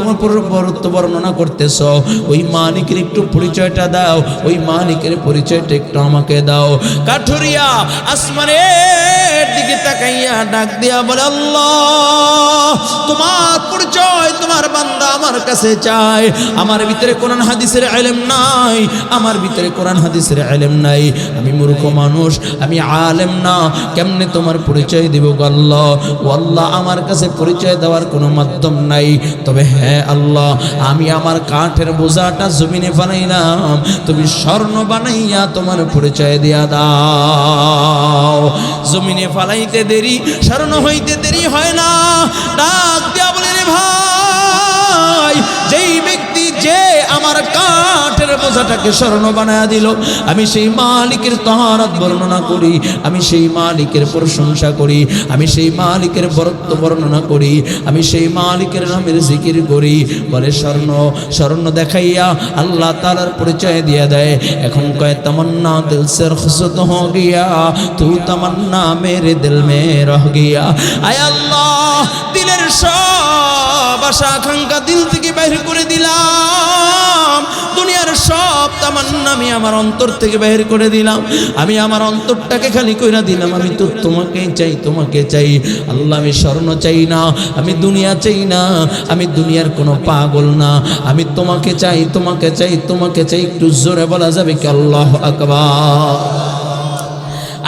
বর্ণনা করতেছো, ওই মালিকের একটু পরিচয়টা দাও, ওই মালিকের পরিচয়টা একটু আমাকে দাও। কাঠুরিয়া আসমানের দিকে তাকাইয়া ডাক দিয়া বলে, আল্লাহ তোমার পরিচয় তোমার বান্দা আমার কাছে চায়। আমার ভিতরে কোরআন হাদিসের ইলম নাই, আমার ভিতরে কোরআন হাদিসের ইলম নাই, আমি মূর্খ মানুষ, আমি আলেম না, কেমনে তোমার পরিচয় দিব গো আল্লাহ? ও আল্লাহ, আমার কাছে পরিচয় দেওয়ার কোনো মাধ্যম নাই। তবে হ্যাঁ আল্লাহ, আমি আমার কাঠের বোঝাটা জমিনে বানাইলাম, তুমি স্বর্ণ বানাইয়া তোমার পরিচয় দিয়া দাও। জমিনে ফালাইতে দেরি, স্বর্ণ হইতে দেরি হয় না। ডাক দিয়া বলে, রে ভাই, যেই ব্যক্তি যে আমার কাঠের বোঝাটাকে স্বর্ণ বানায়া দিল, আমি সেই মালিকের তাহারাত বর্ণনা করি, আমি সেই মালিকের প্রশংসা করি, আমি সেই মালিকের বরত্ব বর্ণনা করি, আমি সেই মালিকের নামের জিকির করি। বলে স্বর্ণ, স্বর্ণ দেখাইয়া আল্লাহ তাআলার পরিচয় দিয়ে দেয়। এখন কয় তমন্না দিল সে খুশত হো গিয়া, তু তমন্না মেরে দিল মে রহ গিয়া। আয় আল্লাহ, দিলের সব আশা আকাঙ্ক্ষা দিল থেকে বাইরে করে দিলাম, দুনিয়ার সব তামান্না আমি আমার অন্তর থেকে বাইরে করে দিলাম, আমি আমার অন্তরটাকে খালি কইরা দিলাম। আমি তো তোমাকেই চাই, তোমাকে চাই আল্লাহ। আমি স্বর্ণ চাই না, আমি দুনিয়া চাই না, আমি দুনিয়ার কোনো পাগল না, আমি তোমাকে চাই, তোমাকে চাই, তোমাকে চাই। একটু জোরে বলা যাবে কি আল্লাহু আকবার?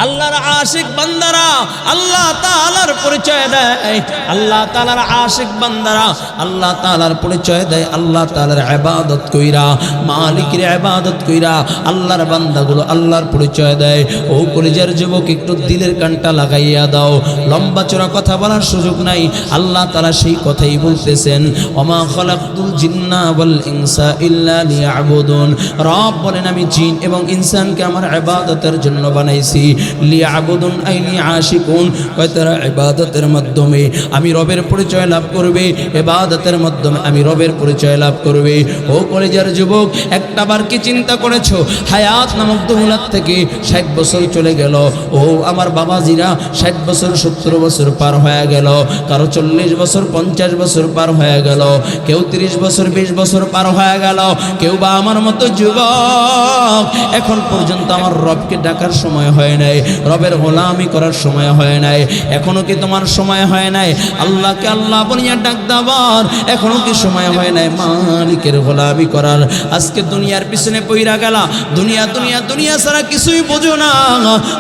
আল্লাহর আশিক বান্দারা আল্লাহ তাআলার পরিচয় দেয়, আল্লাহ তাআলার আশিক বান্দারা আল্লাহ তাআলার পরিচয় দেয়, আল্লাহ তাআলার ইবাদত কইরা, মালিকের ইবাদত কইরা আল্লাহর বান্দাগুলো আল্লাহর পরিচয় দেয়। ও কলিজার যুবক, একটু দিলের কানটা লাগাইয়া দাও, লম্বা চড়া কথা বলার সুযোগ নাই। আল্লাহ তাআলা সেই কথাই বলতেছেন, ওমা খালাকতুল জিন্না ওয়াল ইনসা ইল্লা লিয়াবুদুন। রব বলেন, আমি জিন এবং ইনসানকে আমার ইবাদতের জন্য বানাইছি। লিয়াবুদুন আইনি আশিকুন, কয় তারা ইবাদতের মাধ্যমে আমি রবের পরিচয় লাভ করবে, ইবাদতের মাধ্যমে আমি রবের পরিচয় লাভ করবে। ও কলেজের যুবক, একটাবার কি চিন্তা করেছো হায়াত নামক দৌলত থেকে 60 বছর চলে গেল? ও আমার বাবাজিরা, 60 বছর 70 বছর পার হয়ে গেল, কারো 40 বছর 50 বছর পার হয়ে গেল, কেউ 30 বছর 20 বছর পার হয়ে গেল, কেউ বা আমার মতো যুবক এখন পর্যন্ত আমার রবকে ডাকার সময় হয় নাই, রবের গোলামি করার সময় হয় নাই। এখনো কি তোমার সময় হয় নাই আল্লাহকে আল্লাহ বলিয়া ডাক দেওয়ার? এখনো কি সময় হয় নাই মালিকের গোলামি করার? আজকে দুনিয়ার পিছনে পইরা গেলা, দুনিয়া দুনিয়া দুনিয়া ছাড়া কিছুই বোঝো না,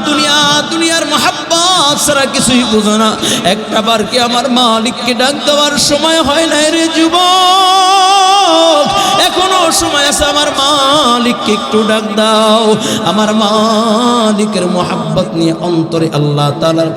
দুনিয়া দুনিয়ার মহাব্বত ছাড়া কিছুই বোঝো না। একটাবার কি আমার মালিককে ডাক দেওয়ার সময় হয় নাই রে যুবক? এখনো সময় আছে, আমার মালিককে একটু ডাক দাও। আমার মালিকের মহাব্বত নিয়ে অন্তরে আল্লাহ তাআলার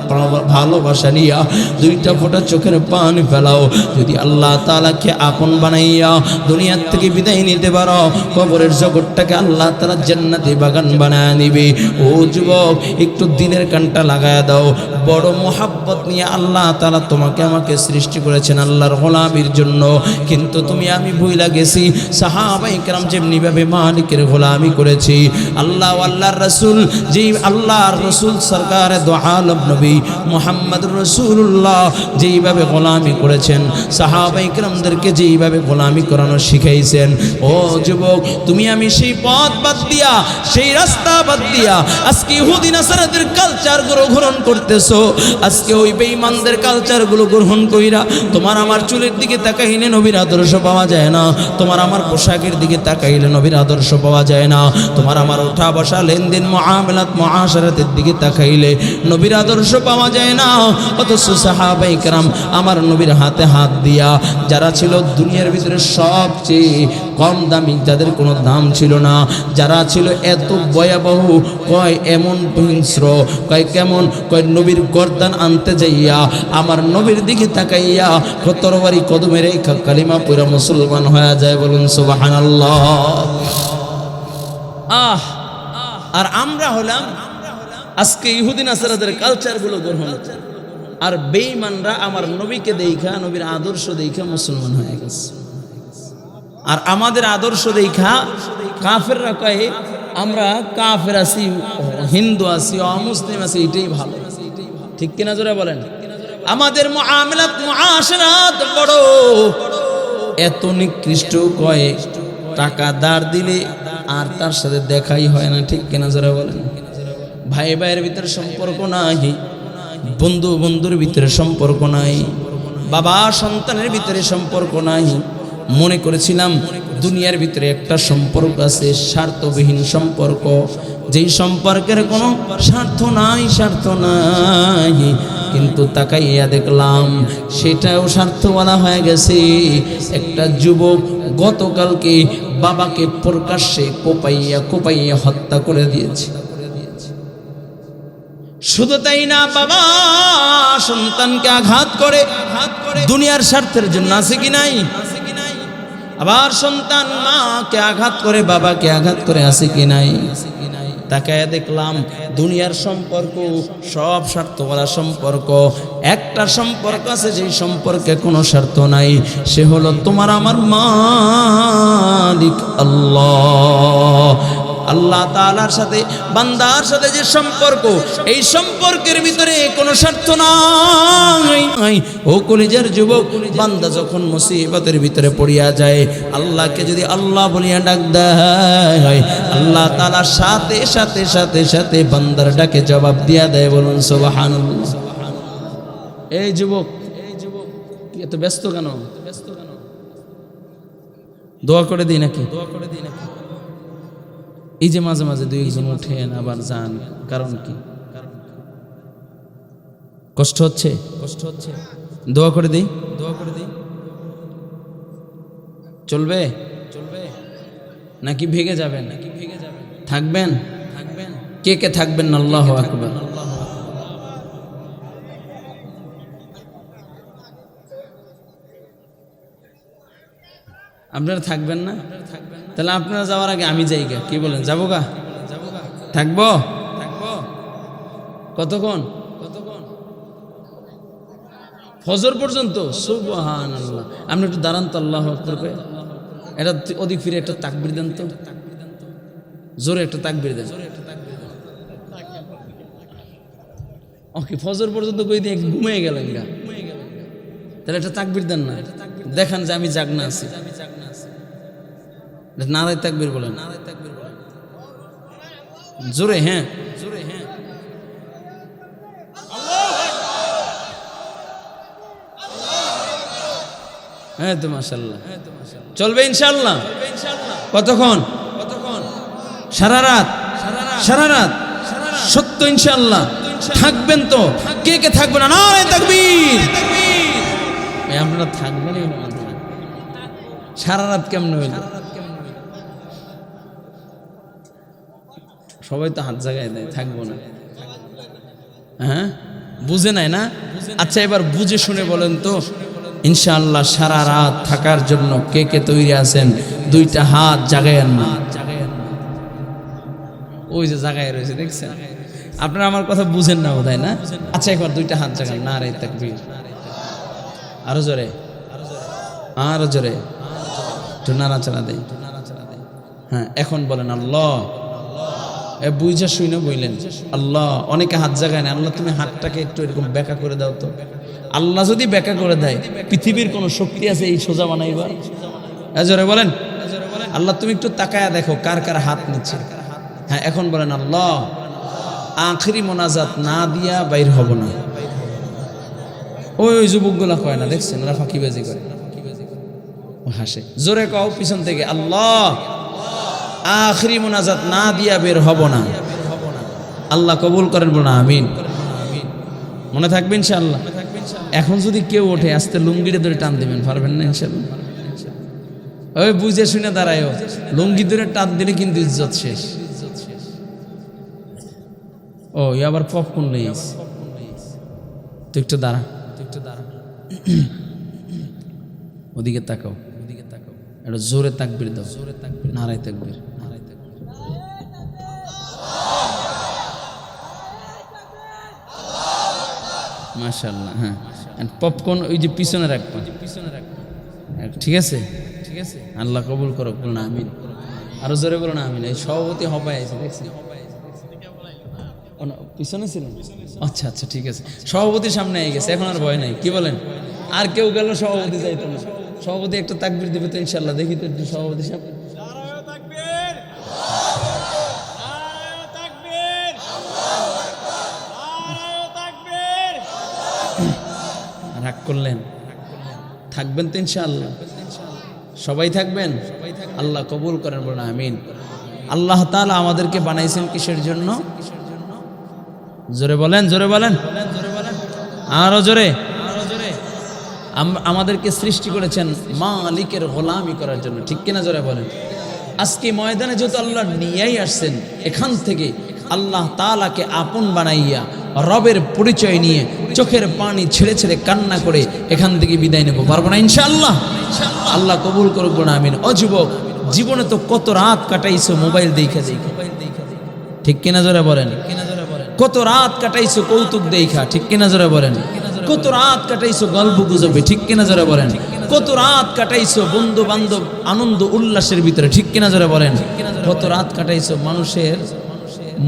ভালোবাসা নিয়া 2টা ফোঁটা চোখের পানি ফেলাও। যদি আল্লাহ তাআলাকে আপন বানাইয়া দুনিয়ার থেকে বিদায় নিতে পারো, কবরের জগৎটাকে আল্লাহ তাআলা জান্নাতি বাগান বানায় নিবে। ও যুবক, একটু দিনের কানটা লাগায়া দাও। বড় মহাব্বত নিয়ে আল্লাহ তাআলা তোমাকে আমাকে সৃষ্টি করেছেন আল্লাহর গোলামির জন্য, কিন্তু তুমি আমি ভুইলা গেছি সাহাবায়ে কেরাম যেমনি ভাবে মালিকের গোলামি করেছি। আল্লাহ আল্লাহর রাসূল, যেই আল্লাহর রাসূল সরকারে দো আলম নবী মুহাম্মদুর রাসূলুল্লাহ যেইভাবে গোলামি করেছেন, সাহাবায়ে কেরামদেরকে যেইভাবে গোলামি করানো শিখাইছেন, ও যুবক, তুমি আমি সেই পথ বাদ দিয়া, সেই রাস্তা বাদ দিয়া আজকে ইহুদি নাসারাদের কালচারগুলো গ্রহণ করতেছো। আজকে ওই বেঈমানদের কালচারগুলো গ্রহণ কইরা তোমার আমার চুলের দিকে তাকাইলে নবীর আদর্শ পাওয়া যায় না, তোমার আমার পোশাকের দিকে তাকাইলে নবীর আদর্শ পাওয়া যায় না। তোমার আমার ওঠা বসা লেনদেন মুআমালাত মুআশারাতের দিকে তাকাইলে নবীর আদর্শ পাওয়া যায় না। অথচ সাহাবায়ে কেরাম আমার নবীর হাতে হাত দিয়া যারা ছিল দুনিয়ার ভিতরে সবচেয়ে কম দামি, যাদের কোনো দাম ছিল না, যারা ছিল এত ভয়াবহ, কয় এমন হিংস্র, কয় কেমন, কয় নবীর গর্দান আনতে যাইয়া আমার নবীর দিকে তাকাইয়া তরবারি কদমে রেখা কালিমা পড়া মুসলমান হয়ে যায়। বলুন সুবহানাল্লাহ। আর আমরা হলাম আজকে ইহুদি নাসারাদের কালচারগুলো গ্রহণ, আর বেঈমানরা আমার নবীকে দেখা, নবীর আদর্শ দেখা মুসলমান হয়ে গেছে। আর আমাদের আদর্শ দেখা কাফেররা কয় আমরা কাফের আছি, হিন্দু আছি, অমুসলিম আছি, এটাই ভালো। ঠিক কিনা জোরে বলেন? আমাদের মুআমালাত মুআশারাত বড় এত নিকৃষ্ট, কয় টাকা ধার দিলে আর তার সাথে দেখাই হয় না। ঠিক কিনা জোরে বলেন? ভাই ভাইয়ের ভিতরে সম্পর্ক নাই, বন্ধু বন্ধুর ভিতরে সম্পর্ক নাই, বাবা সন্তানের ভিতরে সম্পর্ক নাই। মনে করেছিলাম দুনিয়ার ভিতরে একটা সম্পর্ক আছে, স্বার্থবিহীন সম্পর্ক, যেই সম্পর্কের কোনো স্বার্থ নাই, স্বার্থ নাই। কিন্তু তাকাইয়া দেখলাম সেটাও স্বার্থওয়ালা হয়ে গেছে। একটা যুবক গতকালকে বাবাকে প্রকাশ্যে কোপাইয়া কোপাইয়া হত্যা করে দিয়েছে। শুধু তাই না, বাবা সন্তানকে আঘাত করে দুনিয়ার স্বার্থের জন্য আছে কি নাই? আবার সন্তান মাকে আঘাত করে, বাবাকে আঘাত করে আছে কি নাই? তাকায় দেখলাম দুনিয়ার সম্পর্ক সব স্বার্থওয়ালা সম্পর্ক। একটা সম্পর্ক আছে যেই সম্পর্কে কোনো স্বার্থ নাই, সে হলো তোমার আমার মালিক আল্লাহ। আল্লাহ তাআলার সাথে বান্দার সাথে যে সম্পর্ক, এই সম্পর্কের ভিতরে কোনো স্বার্থ নাই। ও কলিজার যুবক, বান্দা যখন মুসিবতের ভিতরে পড়িয়া যায়, আল্লাহকে যদি আল্লাহ বলিয়া ডাক দেয়, আল্লাহ তাআলা সাথে সাথে সাথে সাথে বান্দার ডাকে জবাব দিয়া দেয়। বলুন সুবহানাল্লাহ। এই যুবক এত ব্যস্ত কেন? দোয়া করে দিই নাকি? এই যে মাঝে মাঝে দুই একজন উঠেন আবার যান, কারণ কি? কষ্ট হচ্ছে? দোয়া করে দিই। চলবে নাকি ভেঙে যাবেন? থাকবেন? কে কে থাকবেন? আল্লাহু আকবার। আপনারা থাকবেন না? তাহলে আপনারা যাওয়ার আগে আমি যাই গা, কি বলেন? যাবো গা? থাকবো? কতক্ষণ? ফজর পর্যন্ত? সুবহানাল্লাহ। আপনি একটু দাঁড়ান তো, আল্লাহু আকবার করে এটা ওদিক ফিরে একটা তাকবীর দেন তো, জোরে একটা তাকবীর দেন। ওকে, ফজর পর্যন্ত কই দিয়ে ঘুমিয়ে গেলেন গা, তাহলে একটা তাকবীর দেন না, দেখান যে আমি জাগনা আছি। নারায়ে তাকবীর বলেন জোরে। হ্যাঁ, হ্যাঁ তো মাশাআল্লাহ। চলবে ইনশাআল্লাহ? কতক্ষণ? সারা রাত? সত্য ইনশাআল্লাহ? থাকবেন তো? কে কে থাকবেন? নারায়ে তাকবীর। আপনারা থাকবেন সারা রাত? কেমন হইল? সবাই তো হাত জায়গায় দেয়, থাকবো না। হ্যাঁ, বুঝে নাই না? আচ্ছা, এবার বুঝে শুনে বলেন তো, ইনশাআল্লাহ সারা রাত থাকার জন্য কে কে তৈরি আছেন? দুইটা হাত জাগায়েন না। ওই যে জাগায় রয়েছে, দেখছেন? আপনারা আমার কথা বুঝেন না বোধহয়, না? আচ্ছা, একবার দুইটা হাত জাগান। নারায়ে তাকবীর। আরো জোরে, আরো জোরে, একটু নাড়াচাড়া দেয়। হ্যাঁ, এখন বলেন আল্লাহ। বুঝা শুনে বললেন আল্লাহ। অনেকে হাত জাগায় না। আল্লাহ তুমি হাতটাকে একটু এরকম বেঁকা করে দাও তো। আল্লাহ যদি বেঁকা করে দেয়, পৃথিবীর কোন শক্তি আছে এই সোজা বানাইবার? জোরে বলেন আল্লাহ তুমি একটু তাকায়া দেখো কার কার হাত নিচ্ছে। হ্যাঁ, এখন বলেন আল্লাহ। আখিরি মোনাজাত না দিয়া বাইর হব না। ওই যুবকগুলা কয় না, দেখছেন? ওরা ফাঁকিবাজি করে। হাসে। জোরে কও পিছন থেকে, আল্লাহ। আখরি মুনাজাত না দিয়া বের হব না। আল্লাহ কবুল করেন, বলুন আমিন। মনে থাকবে ইনশাআল্লাহ। এখন যদি কেউ ওঠে আস্তে লুঙ্গিটা ধরে টান দিবেন, পারবেন না ইনশাআল্লাহ? ওই বুঝে শুনে দাঁড়ায়, লুঙ্গি ধরে টান দিলে কিন্তু ইজ্জত শেষ। ও আবার পপকর্ন লইস, তুই একটু দাঁড়া, ওদিকে তাকাও, এটা জোরে তাকবীর দাও, নারায়ে তাকবীর। মাশাআল্লাহ। হ্যাঁ, পপকর্ন ওই যে পিছনে রাখবা, ঠিক আছে? আল্লাহ কবুল করো, বলুন আমিন। আরো জোরে বলুন আমিন। এই সভাপতি হবাই আছে, দেখছেন? পিছনে ছিলেন? আচ্ছা আচ্ছা, ঠিক আছে। সভাপতির সামনে এসে গেছে, এখন আর ভয় নাই। কি বলেন? আর কেউ গেল সভাপতি যাইতো না। সভাপতি একটা তাকবীর দেবে তো ইনশাআল্লাহ। দেখি তো একটু সভাপতি সাহেব। রাগ করলেন? থাকবেন তো ইনশাআল্লাহ? সবাই থাকবেন? আল্লাহ কবুল করেন, বলুন আমিন। আল্লাহ তাআলা আমাদেরকে বানাইছেন কিসের জন্য? জোরে বলেন, জোরে বলেন, আরো জোরে। আমাদেরকে সৃষ্টি করেছেন মালিকের গোলামি করার জন্য, ঠিক কিনা? জোরে বলেন। আজকে ময়দানে যেহেতু আল্লাহ নিয়েই আসছেন, এখান থেকে আল্লাহ তাআলাকে আপন বানাইয়া রবের পরিচয় নিয়ে চোখের পানি ছেড়ে ছেড়ে কান্না করে এখান থেকে বিদায় নেব, পারবো না ইনশাআল্লাহ? আল্লাহ কবুল করুক না, আমিন। ও যুবক, জীবনে তো কত রাত কাটাইছো মোবাইল দেখা, ঠিক কিনা? জোরে বলেন। কত রাত কাটাইছো কৌতুক দেখা, ঠিক কিনা? জোরে বলেন। কত রাত কাটাইছো গল্প গুজবে, ঠিক কিনা? জোরে বলেন। কত রাত কাটাইছো বন্ধু বান্ধব আনন্দ উল্লাসের ভিতরে, ঠিক কিনা? জোরে বলেন। কত রাত কাটাইছো মানুষের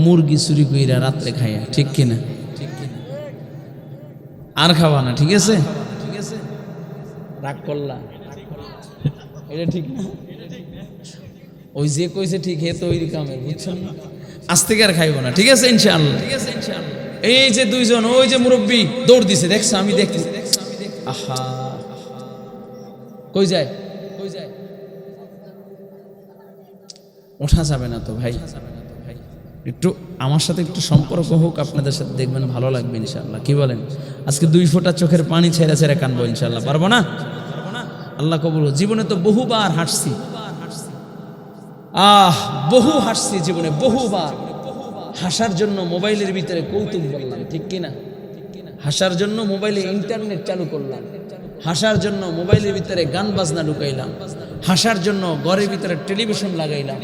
মুরগি চুরি কইরা রাত্রে খাইয়া, ঠিক কিনা? আর খাওয়া না, ঠিক আছে? রাগ করলা, এটা ঠিক না? ওই যে কইছে ঠিক, হে তো ওই কামের, বুঝছেন না? আজ থেকে আর খাইব না, ঠিক আছে ইনশাআল্লাহ? এই যে দুইজন, ওই যে মুরব্বী দৌড় দিছে, দেখছো? আমি দেখছি। আহা, কই যায়? ওঠা যাবে না তো ভাই। একটু আমার সাথে একটু সম্পর্ক হোক আপনাদের সাথে, দেখবেন ভালো লাগবে ইনশাআল্লাহ। কি বলেন? আজকে 2 ফোঁটা চোখের পানি ছেড়ে ছেড়ে কানবো ইনশাআল্লাহ, পারবো না? আল্লাহ কবুল। জীবনে তো বহুবার হাঁটছি, বহু হাসছি জীবনে, বহুবার। হাসার জন্য মোবাইলের ভিতরে কৌতুক বললাম, ঠিক কিনা? হাসার জন্য মোবাইলে ইন্টারনেট চালু করলাম, হাসার জন্য মোবাইলের ভিতরে গান বাজনা ঢুকাইলাম, হাসার জন্য ঘরের ভিতরে টেলিভিশন লাগাইলাম,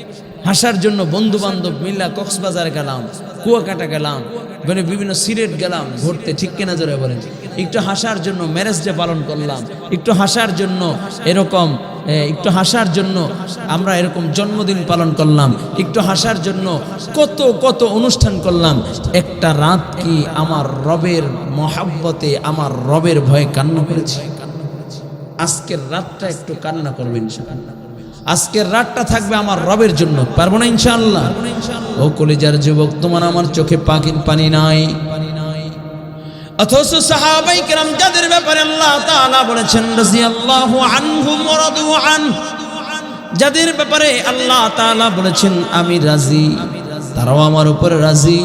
হাসার জন্য বন্ধু বান্ধব মিল্লা কক্সবাজার গেলাম, কুয়াকাটা গেলাম, বিভিন্ন সিলেট গেলাম ঘুরতে, ঠিক কিনা? জোরে বলেন। একটু হাসার জন্য ম্যারেজ ডে পালন করলাম, একটু হাসার জন্য এরকম, একটু হাসার জন্য আমরা এরকম জন্মদিন পালন করলাম, একটু হাসার জন্য কত কত অনুষ্ঠান করলাম। একটা রাত কি আমার রবের মহাব্বতে, আমার রবের ভয়ে কান্না করেছি? আজকের রাতটা একটু কান্না করবেন ইনশাআল্লাহ। আজকের রাতটা থাকবে আমার রবের জন্য, পারবো না ইনশাআল্লাহ? ও কলিজার যুবক, তোমার আমার চোখে পানি নাই, অথচ সাহাবায়ে কেরাম যাদের ব্যাপারে আল্লাহ তাআলা বলেছেন রাদিয়াল্লাহু আনহুম ওয়া রাদু আন, যাদের ব্যাপারে আল্লাহ তাআলা বলেছেন আমি রাজি, তারাও আমার উপরে রাজি।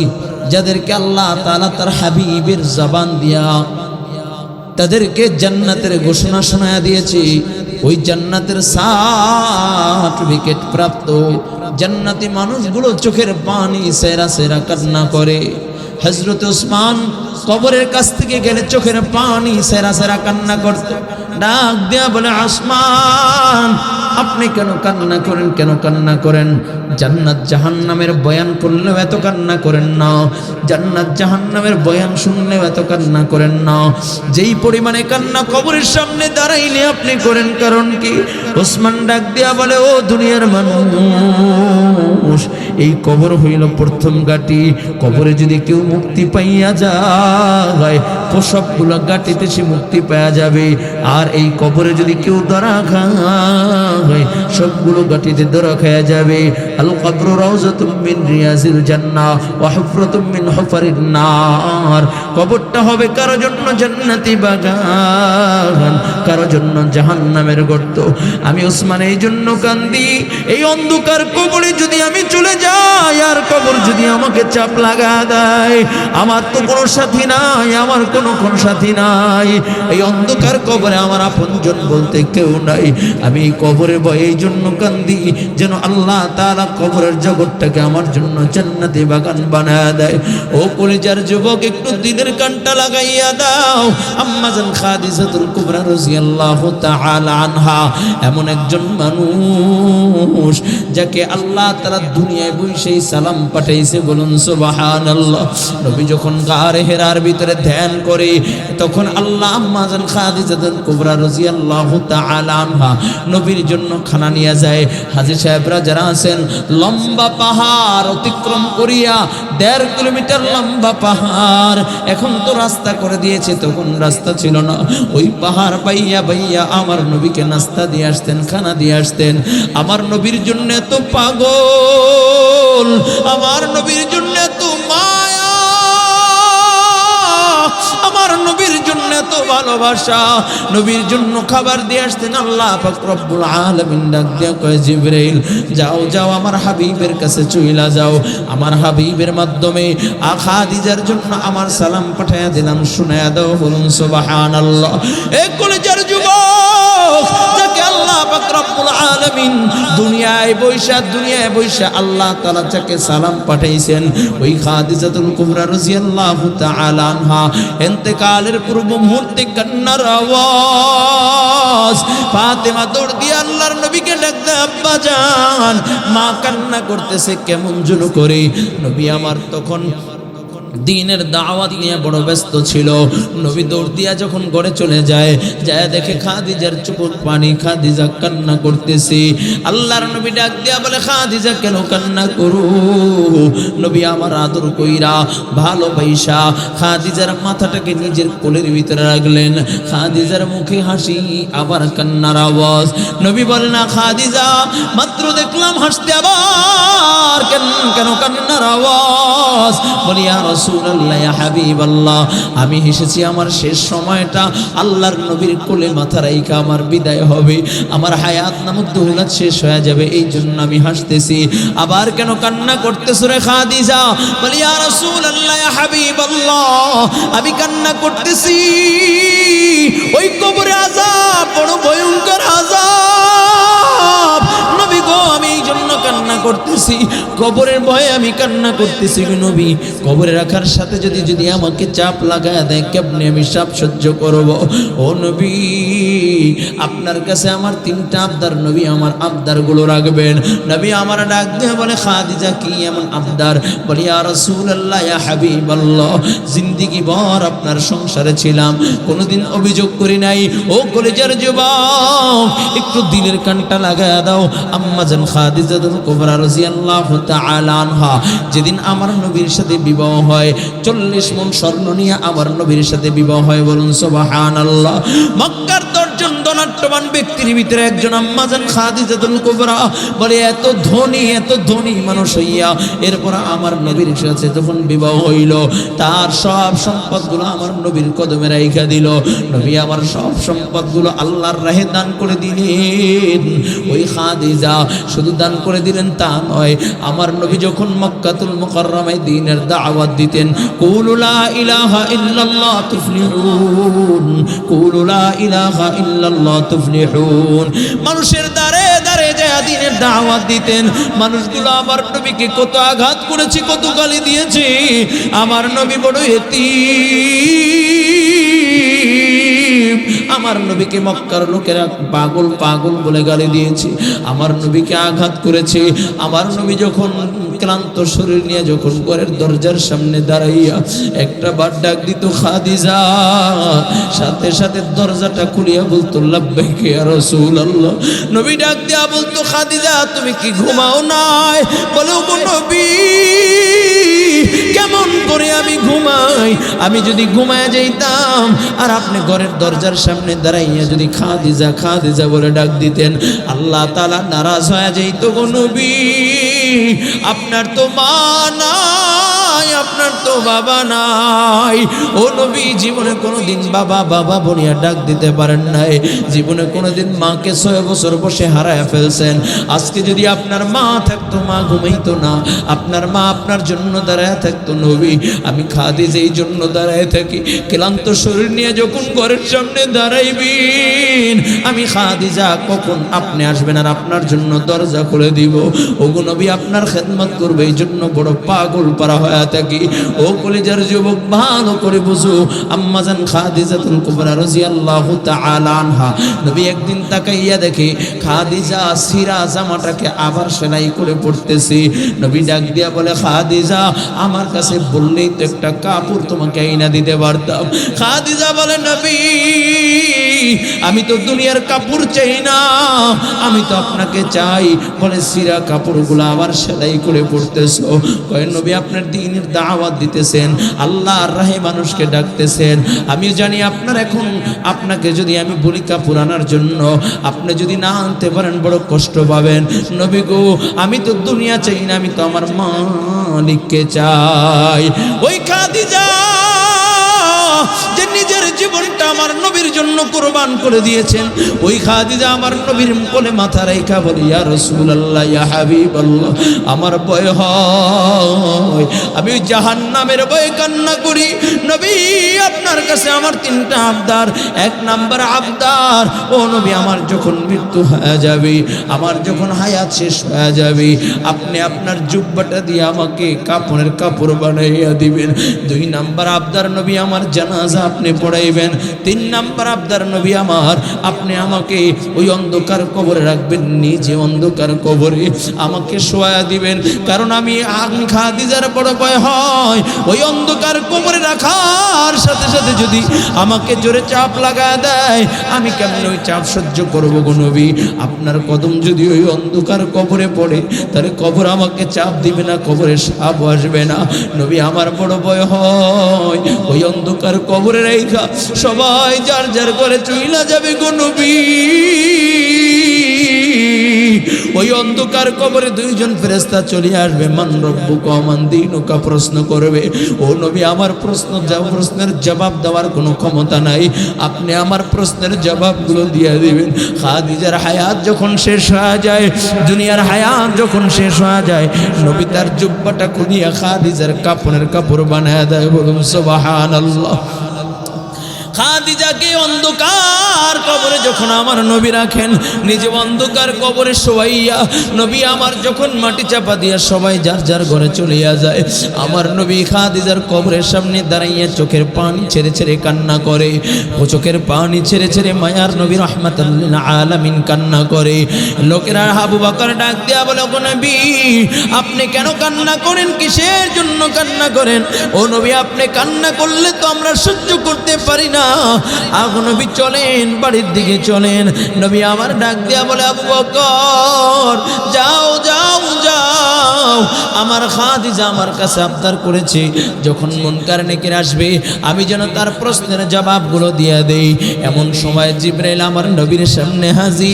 যাদেরকে আল্লাহ তাআলা তার হাবিবের জবান দিয়া তাদেরকে জান্নাতের ঘোষণা শোনায়া দিয়েছে, ওই জান্নাতের সার্টিফিকেট প্রাপ্ত জান্নাতি মানুষগুলো চোখের পানি সেরা সেরা কান্না করে। হযরত ওসমান কবরের কাছ থেকে গেলে চোখের পানি সেরা সেরা কান্না করত, ডাক দিয়া বলে, আসমান আপনি কেন কান্না করেন, কেন কান্না করেন? জান্নাত জাহান্নামের বয়ান করলেও এত কান্না করেন না, জান্নাত জাহান্নামের বয়ান শুনলেও এত কান্না করেন না, যেই পরিমাণে কান্না কবরের সামনে দাঁড়াইলে আপনি করেন, কারণ কি? ওসমান ডাক দিয়া বলে, ও দুনিয়ার মানুষ, এই কবর হইল প্রথম ঘাটি। কবরে যদি কেউ মুক্তি পাইয়া যায় তো সবগুলো ঘাটিতে সে মুক্তি পাওয়া যাবে, আর এই কবরে যদি কেউ ধরা খায় সবগুলো ঘাটিতে ধরা খাওয়া যাবে। আল কবরু রাউযাতুম মিন রিয়াজিল জান্নাহ ওয়া হুফরাতুম মিন হুফারিন নার। কবরটা কবরটা হবে কারো জন্য জান্নাতি বাগান, কারো জন্য জাহান্নামের গর্ত। আমি ওসমান এই জন্য কান্দি, এই অন্ধকার কবরে যদি আমি চলে যাই আর কবর যদি আমাকে চাপ লাগা দেয়, আমার তো কোনো সাথী নাই, আমার কোনো সাথী নাই, এই অন্ধকার কবরে আমার আপনজন বলতে কেউ নাই। আমি এই কবরে ভয়ে এই জন্য কান্দি যেন আল্লাহ তাআলা কবরের জগৎটাকে আমার জন্য জান্নাতি বাগান বানায় দেয়। ও কলিজার যুবক, একটু দিলের কানটা লাগাইয়া দাও। আম্মা জান খাদিজাতুল কুবরা রাদিয়াল্লাহু তাআলা আনহা এমন একজন মানুষ যাকে আল্লাহ তাআলা দুনিয়ায় বসেই সালাম পাঠাইছে, বলুন সুবহানাল্লাহ। নবী যখন গারে হেরার ভিতরে ধ্যান করে তখন আল্লাহ আম্মা জান খাদিজাতুল কুবরা রাদিয়াল্লাহু তাআলা আনহা নবীর জন্য খানা নিয়ে যায়। হাজী সাহেবরা যারা আছেন, লম্বা পাহাড় অতিক্রম করিয়া 1.5 কিলোমিটার লম্বা পাহাড়, এখন তো রাস্তা করে দিয়েছে, তখন রাস্তা ছিল না। ওই পাহাড় বাইয়া বাইয়া আমার নবীকে নাস্তা দিয়ে আসতেন, খানা দিয়ে আসতেন। আমার নবীর জন্য এত পাগল, আমার নবীর জন্য এত মায়া, আমার নবীর জন্য এত ভালোবাসা, নবীর জন্য খাবার দিয়ে আসতেন। আল্লাহ পাক রব্বুল আলামিন ডাক দিয়া কয়, জিবরাইল যাও যাও আমার হাবিবের কাছে চইলা যাও, আমার হাবিবের মাধ্যমে খাদিজার জন্য আমার সালাম পাঠায়া দিলাম, শুনায়া দাও, বলুন সুবহানাল্লাহ। এই কলেজের যুবক যাকে আল্লাহ পাক রব্বুল আলামিন দুনিয়ায় বৈশা আল্লাহ তাআলা যাকে সালাম পাঠাইছেন, ওই খাদিজাতুল কুবরা রাদিয়াল্লাহু তাআলা আনহা ইন্তেকালের পূর্ব মুহূর্তে কান্নার আওয়াজ। ফাতেমা দৌড় দিয়ে আল্লাহর নবীকে ডাকতে, আব্বা জান, মা কান্না করতেছে কেমন যেন করে। নবী আমার তখন দিনের দাওয়াত নিয়ে বড় ব্যস্ত ছিল। নবী দৌড় দিয়া যখন ঘরে চলে যায়, দেখে খাদিজার চোখের পানি, খাদিজা কান্না করতেছে। আল্লাহর নবী ডাক দিয়া বলে, খাদিজা কেন কান্না করো? নবী আমার আদর কইরা ভালোবাসা খাদিজার মাথাটাকে নিজের কোলের ভিতরে রাখলেন। খাদিজার মুখে হাসি, আবার কান্নার আওয়াজ। নবী বলে, না খাদিজা, মাত্র দেখলাম হাসতে, আবার কেন কান্নার আওয়াজ? বলি, ইয়া রাসূলুল্লাহ, ইয়া হাবিবাল্লাহ, আমি হেসেছি আমার শেষ সময়টা আল্লাহর নবীর কোলে মাথা রাইখা আমার বিদায় হবে, আমার হায়াত নামক দৌলত শেষ হয়ে যাবে, এই জন্য আমি হাসতেছি। আবার কেন কান্না করতেছ রে খাদিজা? বলি, ইয়া রাসূলুল্লাহ, ইয়া হাবিবাল্লাহ, আমি কান্না করতেছি ওই কবরে আযাব, বড় ভয়ঙ্কর আযাব নবী গো, আমি এই জন্য কান্না করতেছি, কবরের ভয়ে আমি কান্না করতেছি নবী। কবরে রাখার সাথে যদি আমাকে চাপ লাগায় দেয়, কেমনে আমি চাপ সহ্য করব? ও নবী, আপনার কাছে আমার 3টা আবদার, নবী আমার আবদারগুলো রাখবেন। নবী আমার ডাক দিয়ে বলে, খাদিজা কি এমন আবদার? বলি, ইয়া রাসূলুল্লাহ, ইয়া হাবিবাল্লাহ, জিন্দেগি ভর আপনার সংসারে ছিলাম, কোনোদিন অভিযোগ করি নাই। ও কলেজের যুবক, একটু দিলের কানটা লাগায় দাও। আম্মা জান খাদিজাতুল কুবরা রাদিয়াল্লাহু তাআলা আনহা যেদিন আমার নবীর সাথে বিবাহ হয়, 40 মণ স্বর্ণ নিয়ে আমার নবীর সাথে বিবাহ হয়, বলুন সুবহানাল্লাহ। মক্কার 10 জন ধনাঢ্যবান ব্যক্তির ভিতরে একজন আম্মা জান খাদিজাতুল কুবরা। বলে, এত ধনী মানুষ হইয়া এরপর আমার নবীর সাথে যখন বিবাহ হইল, তার সব সম্পদগুলো আমার নবীর কদমে রাইখা দিল। নবী আমার সব সম্পদগুলো আল্লাহর রাহে দান করে দিলেন। ওই খাদিজা শুধু দান করে দিলেন তা নয়, আমার নবী যখন মক্কাতুল মুকাররমায় দ্বীনের দাওয়াত দিতেন, কুলু লা ইলাহা ইল্লাল্লাহ তুফলিহুন, কুলু লা ইলাহা ইল্লাল্লাহ তুফলিহুন, মানুষের দ্বারে দ্বারে যায় দ্বীনের দাওয়াত দিতেন। মানুষগুলো আমার নবীকে কত আঘাত করেছে, কত গালি দিয়েছে। আমার নবী বড় এতিম, আমার নবীকে মক্কার লোকেরা পাগল বলে গালি দিয়েছে, আমার নবীকে আঘাত করেছে। আমার নবী যখন ক্লান্ত শরীর নিয়ে যখন ঘরের দরজার সামনে দাঁড়াইয়া একটা বার ডাক দিত, খাদিজা, সাথে সাথে দরজাটা খুলিয়া বলতো, লাব্বাইকা ইয়া রাসূলুল্লাহ। নবী ডাক দিয়া বলতো, খাদিজা, তুমি কি ঘুমাও নাই? বলে, ও নবী, কেমন করে আমি ঘুমাই? আমি যদি ঘুমায় যাইতাম আর আপনি ঘরের দরজার সামনে দাঁড়াইয়া যদি খাদিজা খাদিজা বলে ডাক দিতেন, আল্লাহ তাআলা নারাজ হয়ে যাইত গো নবী। আপনার তো মা নাই, নাই, আপনার তো বাবা নাই। ও নবী জীবনে কোনোদিন বাবা বাবা বলিয়া ডাক দিতে পারেন নাই, জীবনে কোনোদিন মাকে 6 বছর বসে হারায় ফেলছেন। আজকে যদি আপনার মা থাকতো, মা ঘুমাইতো না, আপনার মা আপনার জন্য দাঁড়ায় থাকতো। নবী আমি খাদিজা এই জন্য দাঁড়ায় থাকি, ক্লান্ত শরীর নিয়ে যখন ঘরের সামনে দাঁড়াইবেন, আমি খাদিজা কখন আপনি আসবেন আর আপনার জন্য দরজা খুলে দিব। ওগো নবী আপনার খেদমত করবে, এই জন্য বড় পাগল পারা হয়ে থাকি। ও কলিজার যুবক ভালো করে বুঝো, আম্মাজান খাদিজাতুল কুবরা রাদিয়াল্লাহু তাআলা আনহা নবী একদিন তাকাইয়া দেখে খাদিজা সিরা জামাটাকে আবার সেলাই করে পড়তেছে। নবী ডাক দিয়া বলে, খাদিজা আমার কাছে বললেই তো একটা কাপড় তোমাকে আইনা দিতে পারতাম। খাদিজা বলে, নবী আমি তো দুনিয়ার কাপড় চাই না, আমি তো আপনাকে চাই। বলে, সিরা কাপড়গুলো আবার সেলাই করে পড়তেছো? কয়, নবী আপনার দ্বীনের দাওয়াত দিতেছেন, আল্লাহর রাহে মানুষকে ডাকতেছেন। আমি জানি আপনার এখন আপনাকে যদি আমি বলি কাপড় আনার জন্য, আপনি যদি না আনতে পারেন বড় কষ্ট পাবেন। নবী গো আমি তো দুনিয়া চাই না, আমি তো আমার মালিককে চাই। ওই খাদিজা যে নিজের জীবনটা আমার নবীর জন্য কুরবান করে দিয়েছেন, ওই খাদিজা আমার নবীর কোলে মাথা রেখা বলে, ইয়া রাসূলুল্লাহ ইয়া হাবিবাল্লাহ আমার ভয় হয়, আমি জাহান্নামের ভয়ে কান্না করি। নবী আপনার কাছে আমার 3টা আবদার। 1 নাম্বার আবদার, ও নবী আমার যখন মৃত্যু হয়ে যাবে, আমার যখন হায়াত শেষ হয়ে যাবে, আপনি আপনার জুব্বাটা দিয়ে আমাকে কাপড়ের কাপড় বানাইয়া দিবেন। 2 নাম্বার আবদার, নবী আমার জানাজা আপনি পড়াইবেন। 3 নাম্বার আবদার, নবী আমার আপনি আমাকে ওই অন্ধকার কবরে রাখবেন, নিজে অন্ধকার কবরে আমাকে শোয়া দিবেন। কারণ আমি খাদিজার বড় ভয় হয়, ওই অন্ধকার কবরে রাখার সাথে সাথে যদি আমাকে জোরে চাপ লাগা দেয়, আমি কেমন ওই চাপ সহ্য করবো গো নবী? আপনার কদম যদি ওই অন্ধকার কবরে পড়ে, তাহলে কবর আমাকে চাপ দিবে না, কবরে সাপ আসবে না। নবী আমার বড় ভয় হয়, ওই অন্ধকার কবরে রেখা সবাই যার যার করে চইলা যাবে গো নবী। ওই অন্ধকার কবরে 2 জন ফেরেশতা চলে আসবে, মান রব্বুকা মান দীনুকা প্রশ্ন করবে। ও নবী আমার প্রশ্নের জবাব দেওয়ার কোনো ক্ষমতা নাই, আপনি আমার প্রশ্নের জবাবগুলো দিয়ে দিবেন। খাদিজার হায়াত যখন শেষ হয়ে যায়, দুনিয়ার হায়াত যখন শেষ হয়ে যায়, নবী তার জুব্বাটা খুলিয়া খাদিজার কাপড়ের কাপড় বানায় দেয়। বলুন সুবহানাল্লাহ। খাদিজাকে অন্ধকার কবরে যখন আমার নবী রাখেন, নিজে অন্ধকার কবরে শোয়াইয়া, নবী আমার যখন মাটি চাপা দিয়া সবাই যার যার ঘরে চলিয়া যায়, আমার নবী খাদিজার কবরের সামনে দাঁড়াইয়া চোখের পানি ছেড়ে ছেড়ে কান্না করে। ও চোখের পানি ছেড়ে ছেড়ে মায়ার নবী রাহমাতুল লিল আলামিন কান্না করে। লোকেরা আবু বকর ডাক দিয়া বলে, ও নবী আপনি কেন কান্না করেন? কিসের জন্য কান্না করেন? ও নবী আপনি কান্না করলে তো আমরা সহ্য করতে পারি না। নবী চলেন, বাড়ির দিকে চলেন। নবী আমার ডাক দিয়া বলে, আবু বকর যাও যাও যাও, আমার খাদিজা আমার কাছে আবদার করেছে, যখন মুনকার নেকির আসবে আমি যেন তার প্রশ্নের জবাবগুলো দিয়ে দেই। এমন সময় জিবরাইল আমার নবীর সামনে হাজির।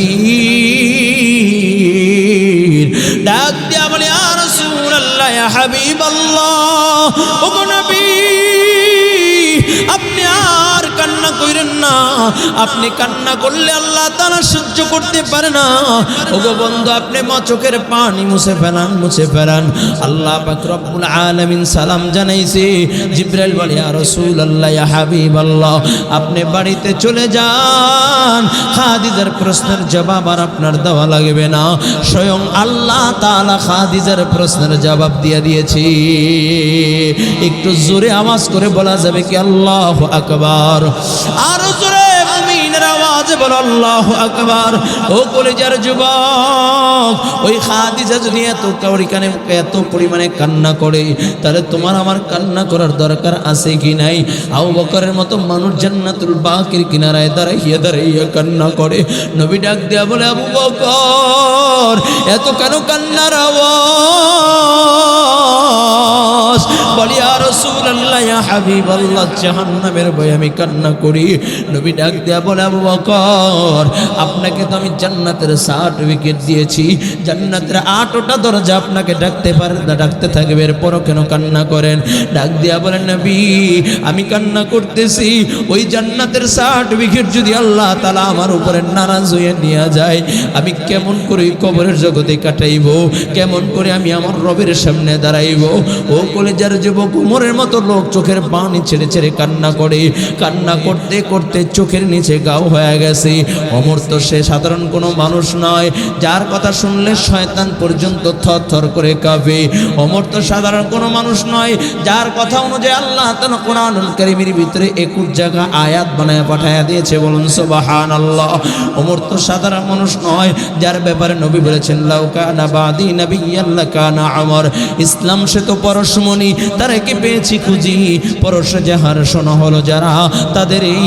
ডাক দিয়া বলে, ইয়া রাসূলুল্লাহ ইয়া হাবিবাল্লাহ, ওগো নবী আপনি আর কান্না করেন না, আপনি কান্না করলে আল্লাহ তাআলা সহ্য করতে পারে না। ওগো বন্ধু আপনি চোখের পানি মুছে ফেলান, মুছে ফেলান। আল্লাহ পাক রব্বুল আলামিন সালাম জানাইছে। জিবরাইল বলে, ইয়া রাসূলুল্লাহ ইয়া হাবিবাল্লাহ আপনি বাড়িতে চলে যান, খাদিজার প্রশ্নের জবাব আর আপনার দেওয়া লাগবে না, স্বয়ং আল্লাহ তাআলা খাদিজার প্রশ্নের জবাব দিয়ে দিয়েছে। একটু জোরে আওয়াজ করে বলা যাবে কি আল্লাহু আকবার? আর জোরে মুমিনের আওয়াজে বল আল্লাহু আকবার। ও কলেজার যুবক, ওই খাদিজা যদি এত পরিমাণে কান্না করে, তাহলে তোমার আমার কান্না করার দরকার আছে কি নাই? আবু বকরের মতো মানুষ জান্নাতুল বাকির কিনারায় দাঁড়াইয়া কান্না করে। নবী ডাক দেয়া বলে, আবু বকর এত কেন কান্নার আওয়াজ? বলি ইয়া রাসূলুল্লাহ ইয়া হাবিবাল্লাহ জাহান্নামের ভয়ে আমি কান্না করি। নবী ডাক দেয়া বলে আবু বকর আপনাকে তো আমি জান্নাতের সার্টিফিকেট দিয়েছি, জান্নাতের 8টা দরজা আপনাকে ডাকতে পারে না, ডাকতে থাকবে, এরপরও কেন কান্না করেন? ডাক দিয়া বলেন নবী আমি কান্না করতেছি ওই জান্নাতের সার্টিফিকেট যদি আল্লাহ তাআলা আমার উপরে নারাজ হয়ে নিয়ে যায় আমি কেমন করে কবরের জগতে কাটাইব, কেমন করে আমি আমার রবের সামনে দাঁড়াইব? ও কলেজার যুবক উমরের মতো লোক চোখের পানি ছেড়ে ছেড়ে কান্না করে, কান্না করতে করতে চোখের নিচে গাও হয়ে গেছে। ওমর তো সে সাধারণ কোনো মানুষ নয় যার কথা শুনলে শয়তান পর্যন্ত থরথর করে কাঁপে। ওমর তো সাধারণ কোনো মানুষ নয় যার কথা অনুযায়ী আল্লাহ তাআলা কোরআনুল কারীমের ভিতরে 21 জায়গা আয়াত বানায় পাঠায়া দিয়েছে, বলুন সুবহানাল্লাহ। ওমর তো সাধারণ মানুষ নয় যার ব্যাপারে নবী বলেছেন লাউ কানা বাদি নাবিয়্যান লাকানা ওমর। ইসলাম সে তো পরশমণি, তারাকে পেয়েছি খুঁজি, পরশ যাহার শোনা হলো যারা তাদের এই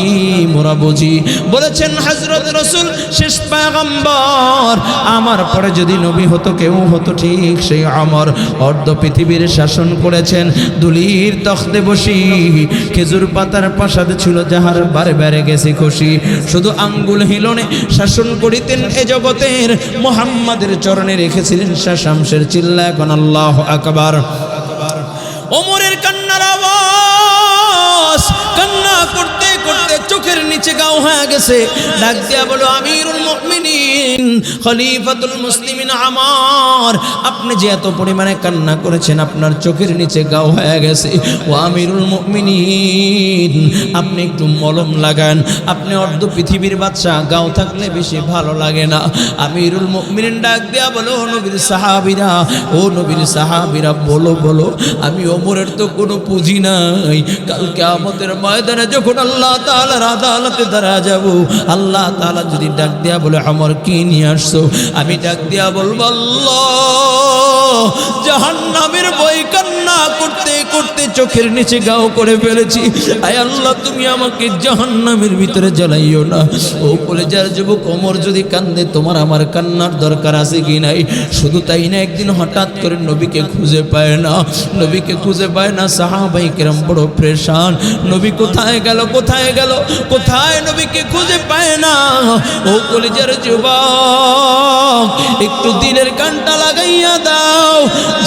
মোরা বুঝি। বলেছেন হযরত রাসূল শেষ পয়গম্বর আমার পরে যদি নবী হতো কেউ হতো ঠিক সেই ওমর। অর্ধ পৃথিবীর শাসন করেছেন দুলির তখতে বসি, খেজুর পাতার প্রাসাদ ছিল যাহার বারে বারে গেছে খুশি। শুধু আঙ্গুল হিলনে শাসন করিতেন এ জগতের, মুহাম্মাদের চরণে রেখেছিলেন শামসের চিল্লা এখন আল্লাহু আকবার। ওমরের কান্নার আওয়াজ, কান্না করতে করতে চোখের নিচে গাও হয়ে গেছে। ডাক দিয়া বলো আমিরুল মুমিনিন খলিফাতুল মুসলিমিন ওমর আপনি যে এত পরিমাণে কান্না করেছেন আপনার চোখের নিচে গাও হয়ে গেছে। ও আমিরুল মুমিনিন আপনি একটু মলম লাগান, আপনি অর্ধ পৃথিবীর বাদশা, গাও থাকলে বেশি ভালো লাগে না। আমিরুল মুমিনিন ডাক দিয়া বলো নবীর সাহাবীরা, ও নবীর সাহাবীরা বলো বলো আমি ওমরের তো কোনো পুঁজি নাই, কাল কিয়ামতের ময়দানে যখন আল্লাহ তাআলার আদালতে দাঁড়া যাব আল্লাহ তাআলা যদি ডাক দিয়া বলে ওমর কি নিয়ে আসছো, আমি ডাক দিয়া বলবো আল্লাহ জাহান্নামের ভয় কান্না করতে করতে চোখের নিচে গাও করে ফেলেছি, আয় আল্লাহ তুমি আমাকে জাহান্নামের ভিতরে জ্বালাইও না। ও কলেজার যুবক ওমর যদি কান্দে তোমার আমার কান্নার দরকার আছে কি নাই? শুধু তাই না একদিন হঠাৎ করে নবীকে খুঁজে পায় না, নবীকে খুঁজে পায় না, সাহাবাই কেরাম বড় পেরেশান, নবী কোথায় গেল কোথায় গেল কোথায়, নবীকে খুঁজে পায় না। ও কলেজার যুবক একটু দিলের কানটা লাগাইয়া দাও,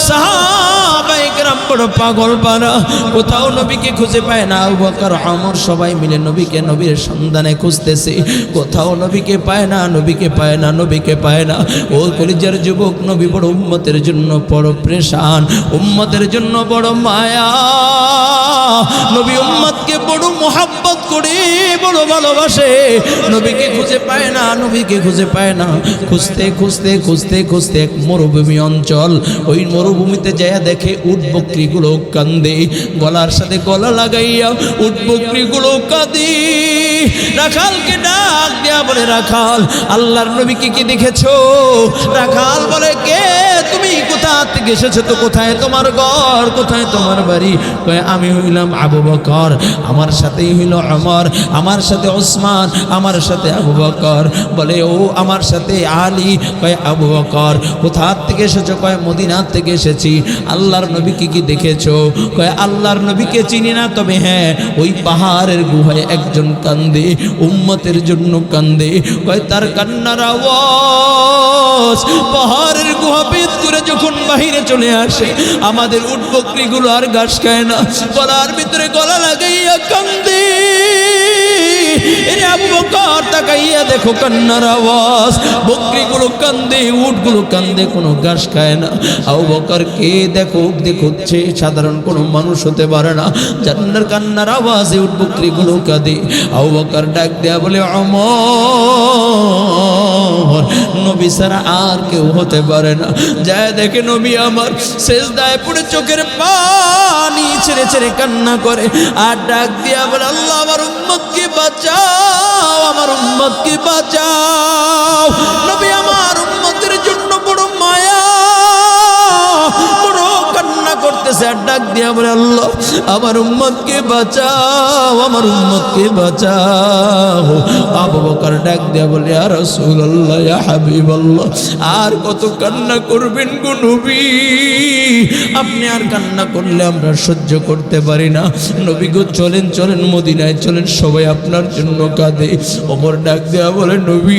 সাহাবাই কেরাম বড় পাগল পারা, কোথাও নবীকে খুঁজে পায় না। আবু বকর ওমর সবাই মিলে নবীকে নবীর সন্ধানে খুঁজতেছে, কোথাও নবীকে পায় না, নবীকে পায় না, নবীকে পায় না। ও কলেজার যুবক নবী বড় উম্মতের জন্য বড় পেরেশান, উম্মতের জন্য বড় মায়া, নবী উম্মতকে বড় মোহাব্বত করে বড় ভালোবাসে, নবীকে খুঁজে পায় না, নবীকে খুঁজে পায় না। খুঁজতে খুঁজতে খুঁজতে খুঁজতে এক মরুভূমি অঞ্চল, ওই মরুভূমিতে যায় দেখে উট বকরিগুলো কান্দে, গলার সাথে গলা লাগাইয়া উট বকরিগুলো কাঁদে। রাখালকে ডাক দেয়া বলে রাখাল আল্লাহর নবীকে কি দেখেছো? রাখাল বলে কে তুমি, কোথা থেকে এসেছো, তো কোথায় তোমার ঘর, কোথায় তোমার বাড়ি? কয় আমি হইলাম আবু বকর, আমার সাথেই হইল ওমর, আমার সাথে ওসমান, আমার সাথে আবু বকর। বলে ও আমার সাথে আলী, কয় আবু বকর। কোথা থেকে এসেছো? কয় মদিনা থেকে এসেছি। আল্লাহর নবীকে কি দেখেছো? কয় আল্লাহর নবীকে চিনি না, তবে হ্যাঁ ওই পাহাড়ের গুহায় একজন কান্দে, উম্মতের জন্য কান্দে। কয় তার কান্নার আওয়াজ পাহাড়ের গুহা ভেদ করে যখন বাহিরে চলে আসে আমাদের উট বকরিগুলো আর ঘাস খায় না, গলার ভিতরে গলা লাগাইয়া কান্দে। এরে আবু বকর তাকাইয়া দেখো কান্নার আওয়াজ, বকরিগুলো কান্দে, উটগুলো কান্দে, কোনো ঘাস খায় না। আবু বকর কে দেখো দেখছে, সাধারণ কোনো মানুষ হতে পারে না, জান্নার কান্নার আওয়াজে উট বকরিগুলো কাঁদে। আবু বকর ডাক দেয়া বলে ওমর নবী ছাড়া আর কেউ হতে পারে না। যায় দেখে নবী আমার সেজদায় পড়ে চোখের পানি ছেড়ে ছেড়ে কান্না করে আর ডাক দিয়া বলে আল্লাহ আমার উম্মতকে বাঁচাও, আমার উম্মতকে বাঁচাও। নবী আমার উম্মতের জন্য বড় মায়া, বড় কান্না করতে কাছে ডাক দিয়া বলে আল্লাহ আমার উম্মতকে বাঁচাও, আমার উম্মতকে বাঁচাও। আবু বকর ডাক দিয়া বলে ইয়া রাসূলুল্লাহ ইয়া হাবিবাল্লাহ, আর কত কান্না করবেন গো নবী, আপনি আর কান্না করলে আমরা সহ্য করতে পারি না। নবী গো চলেন চলেন মদিনায় চলেন, সবাই আপনার জন্য কাঁদে। ওমর ডাক দেয়া বলে নবী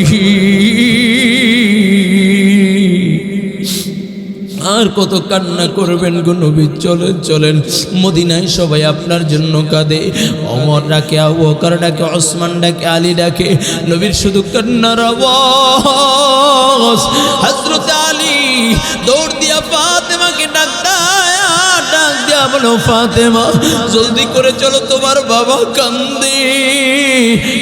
আর কত কান্না করবেন গো নবী, চলেন চলেন মদিনায় সবাই আপনার জন্য কাঁদে। ওমর ডাকে, আবু বকর ডাকে, ওসমান ডাকে, আলী ডাকে, নবীর শুধু কান্নার আওয়াজ। হযরত আলী দৌড় দিয়া ফাতেমাকে ডাক দিয়া বলো ফাতেমা জলদি করে চলো, তোমার বাবা কান্দে।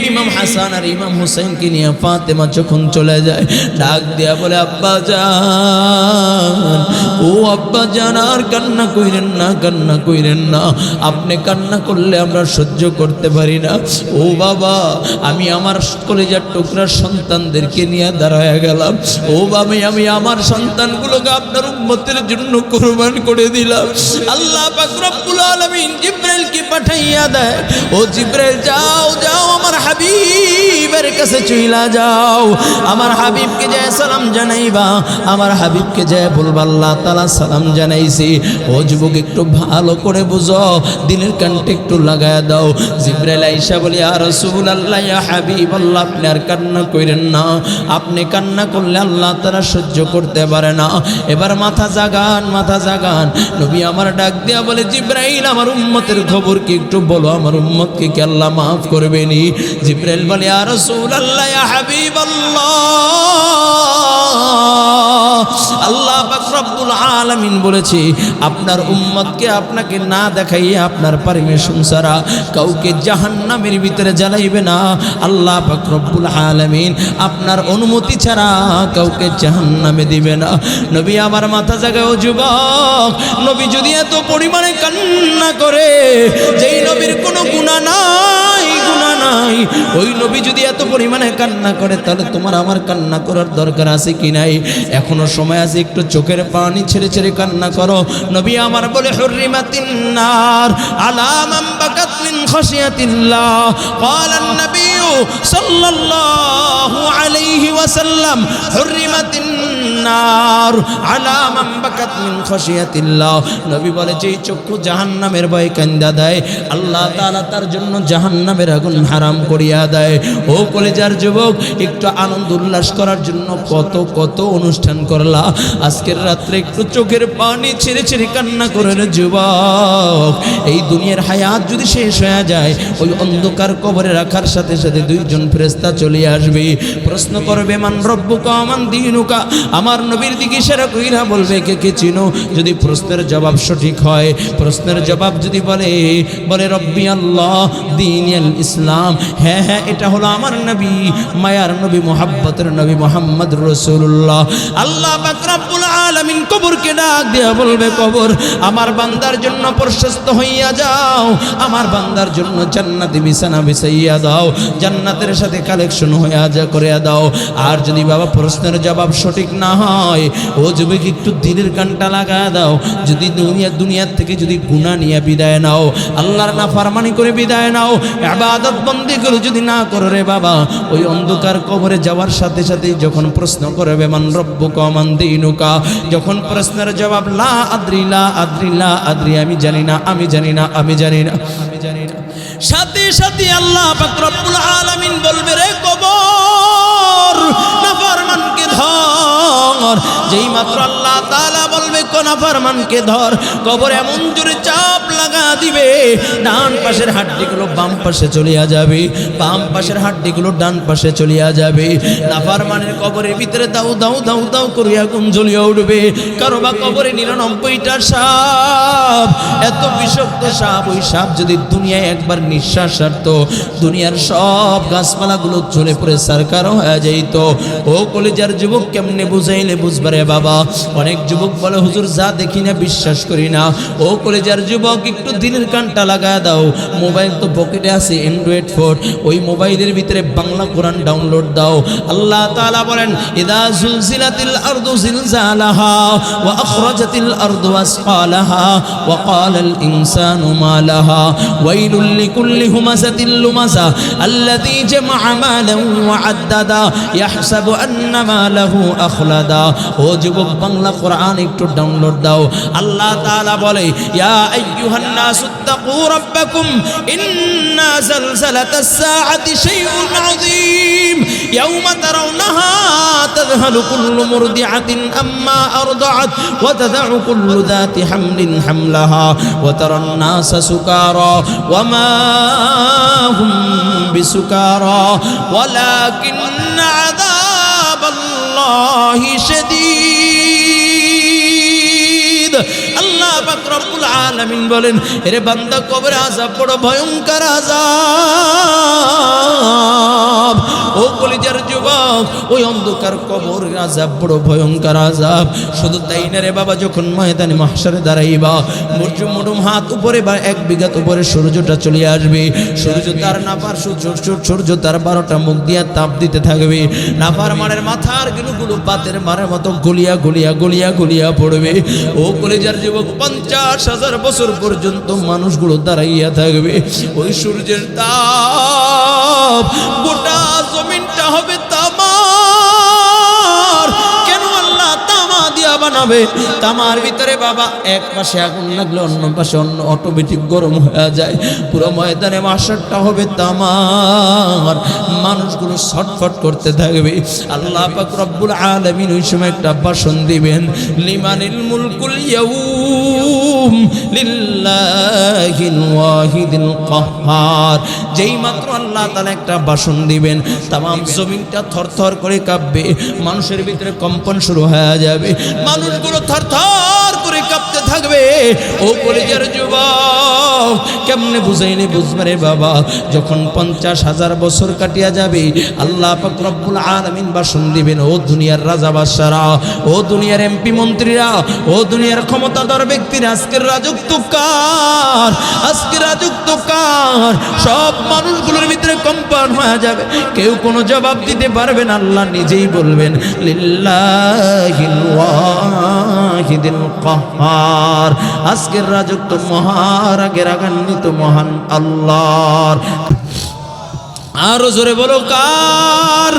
ইমাম হাসান আর ইমাম হুসাইনকে নিয়ে ফাতেমা যখন চলে যায় ডাক দিয়া বলে আব্বা জান, ও আব্বা জান আর কান্না কইরেন না, কান্না কইরেন না, আপনি কান্না করলে আমরা সহ্য করতে পারি না। ও বাবা আমি আমার কলেজার টুকরার সন্তানদেরকে নিয়ে দাঁড়ায় গেলাম। ও বাবা আমি আমার সন্তানগুলোকে আপনার উম্মতের জন্য কুরবান করে দিলাম। আল্লাহ পাক রব্বুল আলামিন জিবরাইলকে পাঠাইয়া দেয়, ও জিবরাইল যাও যাও আমার হাবিবের কাছে চইলা যাও, আমার হাবিবকে যায় সালাম জানাইবা, আমার হাবিবকে যায় বলবা আল্লাহ তাআলা সালাম জানাইছি। ও যুবক একটু ভালো করে বুঝো, দিনের কানটা একটু লাগায়া দাও। জিবরাইল আয়েশা বলে ইয়া রাসূলুল্লাহ ইয়া হাবিবাল্লাহ, আপনি আর কান্না কইরেন না, আপনি কান্না করলে আল্লাহ তাআলা সহ্য করতে পারে না। এবার মাথা জাগান, মাথা জাগান। নবী আমার ডাক দিয়া বলে জিবরাইল আমার উম্মতের খবর কি একটু বলো, আমার উম্মতকে কি আল্লাহ মাফ করবেনি? জিবরাইল বলে ইয়া রাসূলুল্লাহ ইয়া হাবিবাল্লাহ, আল্লাহ পাক রব্বুল আলামিন বলেছে আপনার উম্মতকে আপনাকে না দেখাইয়ে আপনার পারমিশন ছাড়া কাউকে জাহান্নামের ভিতরে জ্বালাইবে না। আল্লাহ পাক রব্বুল আলামিন আপনার অনুমতি ছাড়া কাউকে জাহান্নামে দিবে না। নবী আমার মাথা জাগাও যুবক, নবী যদি এত পরিমাণে কান্না করে, যেই নবীর কোনো গুনাহ নাই, গুনাহ নাই, ওই নবী যদি এত পরিমাণে কান্না করে তাহলে তোমার আমার কান্না করার দরকার আছে কি নাই? এখনো সময় আছে, একটু চোখের পানি ছেড়ে ছেড়ে কান্না করো। নবী আমার বলে হুররিমাতিন নার আলা মান বাকাত মিন খাশিয়াতিল্লাহ। ক্বালান নবিয়্যু সাল্লাল্লাহু আলাইহি ওয়াসাল্লাম হুররিমাতিন নার আলা মান বাকাত মিন খাশিয়াতিল্লাহ। নবী বলে যেই চক্ষু জাহান্নামের ভয়ে কান্দা দেয় আল্লাহ তাআলা তার জন্য জাহান্নামের আগুন হারাম করিয়া দেয়। ও কলেজার যুবক একটু আনন্দ উল্লাস করার জন্য কত কত অনুষ্ঠান করলা, আজকের রাত্রে একটু চোখের পানি ছেড়ে ছেড়ে কান্না করে রে যুবক। এই দুনিয়ার হায়াত যদি শেষ হয়ে যায়, ওই অন্ধকার কবরে রাখার সাথে সাথে দুইজন ফেরেশতা চলে আসবে, প্রশ্ন করবে মান রব্বুকা মান দীনুকা, আমার নবীর দিকে ইশারা কইরা বলবে কে কে চিনো। যদি প্রশ্নের জবাব সঠিক হয়, প্রশ্নের জবাব যদি বলে রব্বি আল্লাহ দীনুল ইসলাম, হ্যাঁ হ্যাঁ এটা হলো আমার নবী, মায়ার নবী, মুহাব্বতের নবী মুহাম্মদ রাসূলুল্লাহ। আল্লাহ পাক রব্বুল আলামিন কবরকে ডাক দিয়া বলবে কবর আমার বান্দার জন্য প্রশস্ত হইয়া যাও, আমার বান্দার জন্য জান্নাতি বিছানা বিছাইয়া দাও, জান্নাতের সাথে কালেকশন হইয়া যা করে দাও। আর যদি বাবা প্রশ্নের জবাব সঠিক না হয়, ও যুবক একটু দিলের কানটা লাগা দাও। যদি দুনিয়ার থেকে যদি গুনাহ নিয়ে বিদায় নাও, আল্লাহর নাফরমানি করে বিদায় নাও, ইবাদত বন্দেগি করে যদি না করো রে বাবা, ওই অন্ধকার কবরে যাওয়ার সাথে সাথে যখন প্রশ্ন করবে মান রব্বুকা মান দীনুকা, যখন প্রশ্নের জবাব লা আদ্রি লা আদ্রি লা আদ্রি, আমি জানি না, আমি জানি না, আমি জানি না, আমি জানি না, সাথে সাথে আল্লাহ পাক রব্বুল আলামিন বলবে রে কবর নাফরমানকে ধর। যেই মাত্র আল্লাহ তাআলা বলবে কোন নাফরমানকে ধর, কবর এমন জোরে চাপ লাগা দিবে, ডান পাশের হাড্ডিগুলো বাম পাশে চলিয়া যাবে, বাম পাশের হাড্ডিগুলো ডান পাশে চলিয়া যাবে। নাফরমানের কবরের ভিতরে দাউ দাউ দাউ দাউ করে আগুন জ্বলিয়া উঠবে। কারো বা কবরে 99টা সাপ, এত বিষাক্ত সাপ, ওই সাপ যদি দুনিয়ায় একবার নিঃশ্বাস ছাড়তো, দুনিয়ার সব গাছপালাগুলো জ্বলে পড়ে সারকার হয়ে যাইত। ও কলেজার যুবক কেমনে বুঝাইলে বুঝবারে বাবা? অনেক যুবক বলে হুজুর যা দেখি না বিশ্বাস করি না। ও কলেজার যুবক একটু দিনের কানটা লাগা দাও। মোবাইল তো পকেটে আছে, অ্যান্ড্রয়েড ফোন, ওই মোবাইলের ভিতরে বাংলা কোরআন ডাউনলোড দাও। আল্লাহ তাআলা বলেন, ইদা জুলজিলাতিল আরদু জিলজালাহা ওয়া আখরাজাতিল আরদু আসকালাহা ওয়া ক্বালাল ইনসানু মা লাহা ওয়াইলুল লিকুল্লি হুমাযাতিল লুমাযা আল্লাযী জামা'a মালান ওয়া আদ্দাদা ইয়াহসাবু আন্না মালাহু আখলাদা। ও যুবক, বাংলা কোরআন একটু ডাউনলোড দাও। আল্লাহ তাআলা বলে, ইয়া আইয়ুহান নাসু ইত্তাকু রাব্বাকুম ইন্না যালযালাতাস সাআতি শাইউন আযীম ইয়াওমা তারাউনাহা তাযহালু কুল্লু মুরদি'াতিন আম্মা আরদা'আত ওয়া তাদ'উ কুল্লু যাতি হামলিন হামলাহা ওয়া তারান নাসা সুকারা ওয়া মা হুম বিসুকারা ওয়ালাকিন্না আযাবাল্লাহি শাদীদ। আল্লাহ পাক রব্বুল আলামিন বলেন, এরে বান্দা, কবরে আযাব বড় ভয়ঙ্কর আযাব। ও কলিজার যুবক, ওই অন্ধকার কবর আযাব বড় ভয়ঙ্কর আযাব। শুধু তাই না রে বাবা, যখন ময়দানে মাহশারে দাঁড়াইবা, মুঠুম হাত উপরে বা 1 বিঘাত উপরে সূর্যটা চলে আসবে। সূর্য তার নাফার সূর্য তার 12টা মুখ দিয়া তাপ দিতে থাকবে। নাফার মানের মাথার গিলুগুলো বাতের মারের মতো গলিয়া গলিয়া গলিয়া গলিয়া পড়বে। ও কলিজার যুবক, 50,000 বছর পর্যন্ত মানুষগুলো দাঁড়াইয়া থাকবে। ওই সূর্যের তাপ গোটা জমিনটা হবে তামার। কেন আল্লাহ তামা দিয়া বানাবে? তামার ভিতরে বাবা এক পাশে আগুন লাগলে অন্য পাশে অন্য অটোমেটিক গরম হয়ে যায়। পুরো ময়দানে মাশারটা হবে তামার। মানুষগুলো ছটফট করতে থাকবে। আল্লাহ পাক রব্বুল আলামিন ওই সময় একটা ভাষণ দিবেন, লিমানিল মুলকুল ইয়াউম লিল্লাহিল ওয়াহিদিল কাহ্হার। যেই মাত্র আল্লাহ তাআলা একটা ভাষণ দিবেন, তামাম জমিনটা থরথর করে কাঁপবে। মানুষের ভিতরে কম্পন শুরু হয়ে যাবে। মানুষগুলো থরথর করে কাঁপতে থাকবে। ও কলিজার যুবক, কেমনে বুঝাইনি বুঝবে রে বাবা? যখন 50,000 বছর কাটিয়া যাবে, আল্লাহ পাক রব্বুল আলামিন ভাষণ দিবেন, ও দুনিয়ার রাজা বাদশারা, ও দুনিয়ার এমপি মন্ত্রীরা, ও দুনিয়ার ক্ষমতাধর ব্যক্তিরা, আজকের রাজত্ব কার? আজকের রাজত্ব কার? সব মানুষগুলোর ভিতরে কম্পন হয়ে যাবে। কেউ কোনো জবাব দিতে পারবে না। আল্লাহ নিজেই বলবেন, লিল্লাহিল ওয়াহিদিল কাহ্হার। আজকের রাজত্ব মহারাগের রাগান্বিত মহান আল্লাহর। আরো জোরে বলো, কার?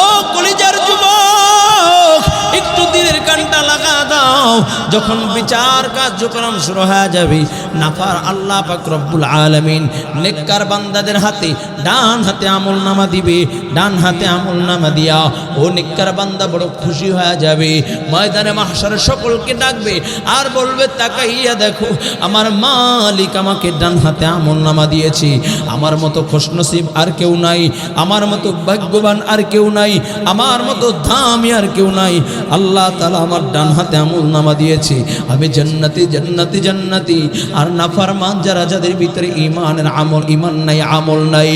ও কলিজার যুবক, একটু দিনের কানটা লাগা দাও। যখন বিচার কার্যক্রম শুরু হয়ে যাবে, নাফার আল্লাহ পাক রব্বুল আলামিন নেককার বান্দাদের হাতে ডান হাতে আমলনামা দিবে। ডান হাতে আমলনামা দিয়া ও নেককার বান্দা বড় খুশি হয়ে যাবে। ময়দানে মাহশারে সকলকে ডাকবে আর বলবে, তাকাইয়া দেখো, আমার মালিক আমাকে ডান হাতে আমলনামা দিয়েছে। আমার মতো খুশনসিব আর কেউ নাই, আমার মতো ভাগ্যবান আর কেউ নাই, আমার মতো দামি আর কেউ নাই। আল্লাহ তাআলা আমার ডান হাতে আমলনামা দিয়েছে। আমি জান্নাতি জান্নাতি জান্নাতি। আর নাফরমান যারা, যাদের ভিতরে ঈমানের আমল, ঈমান নাই, আমল নাই,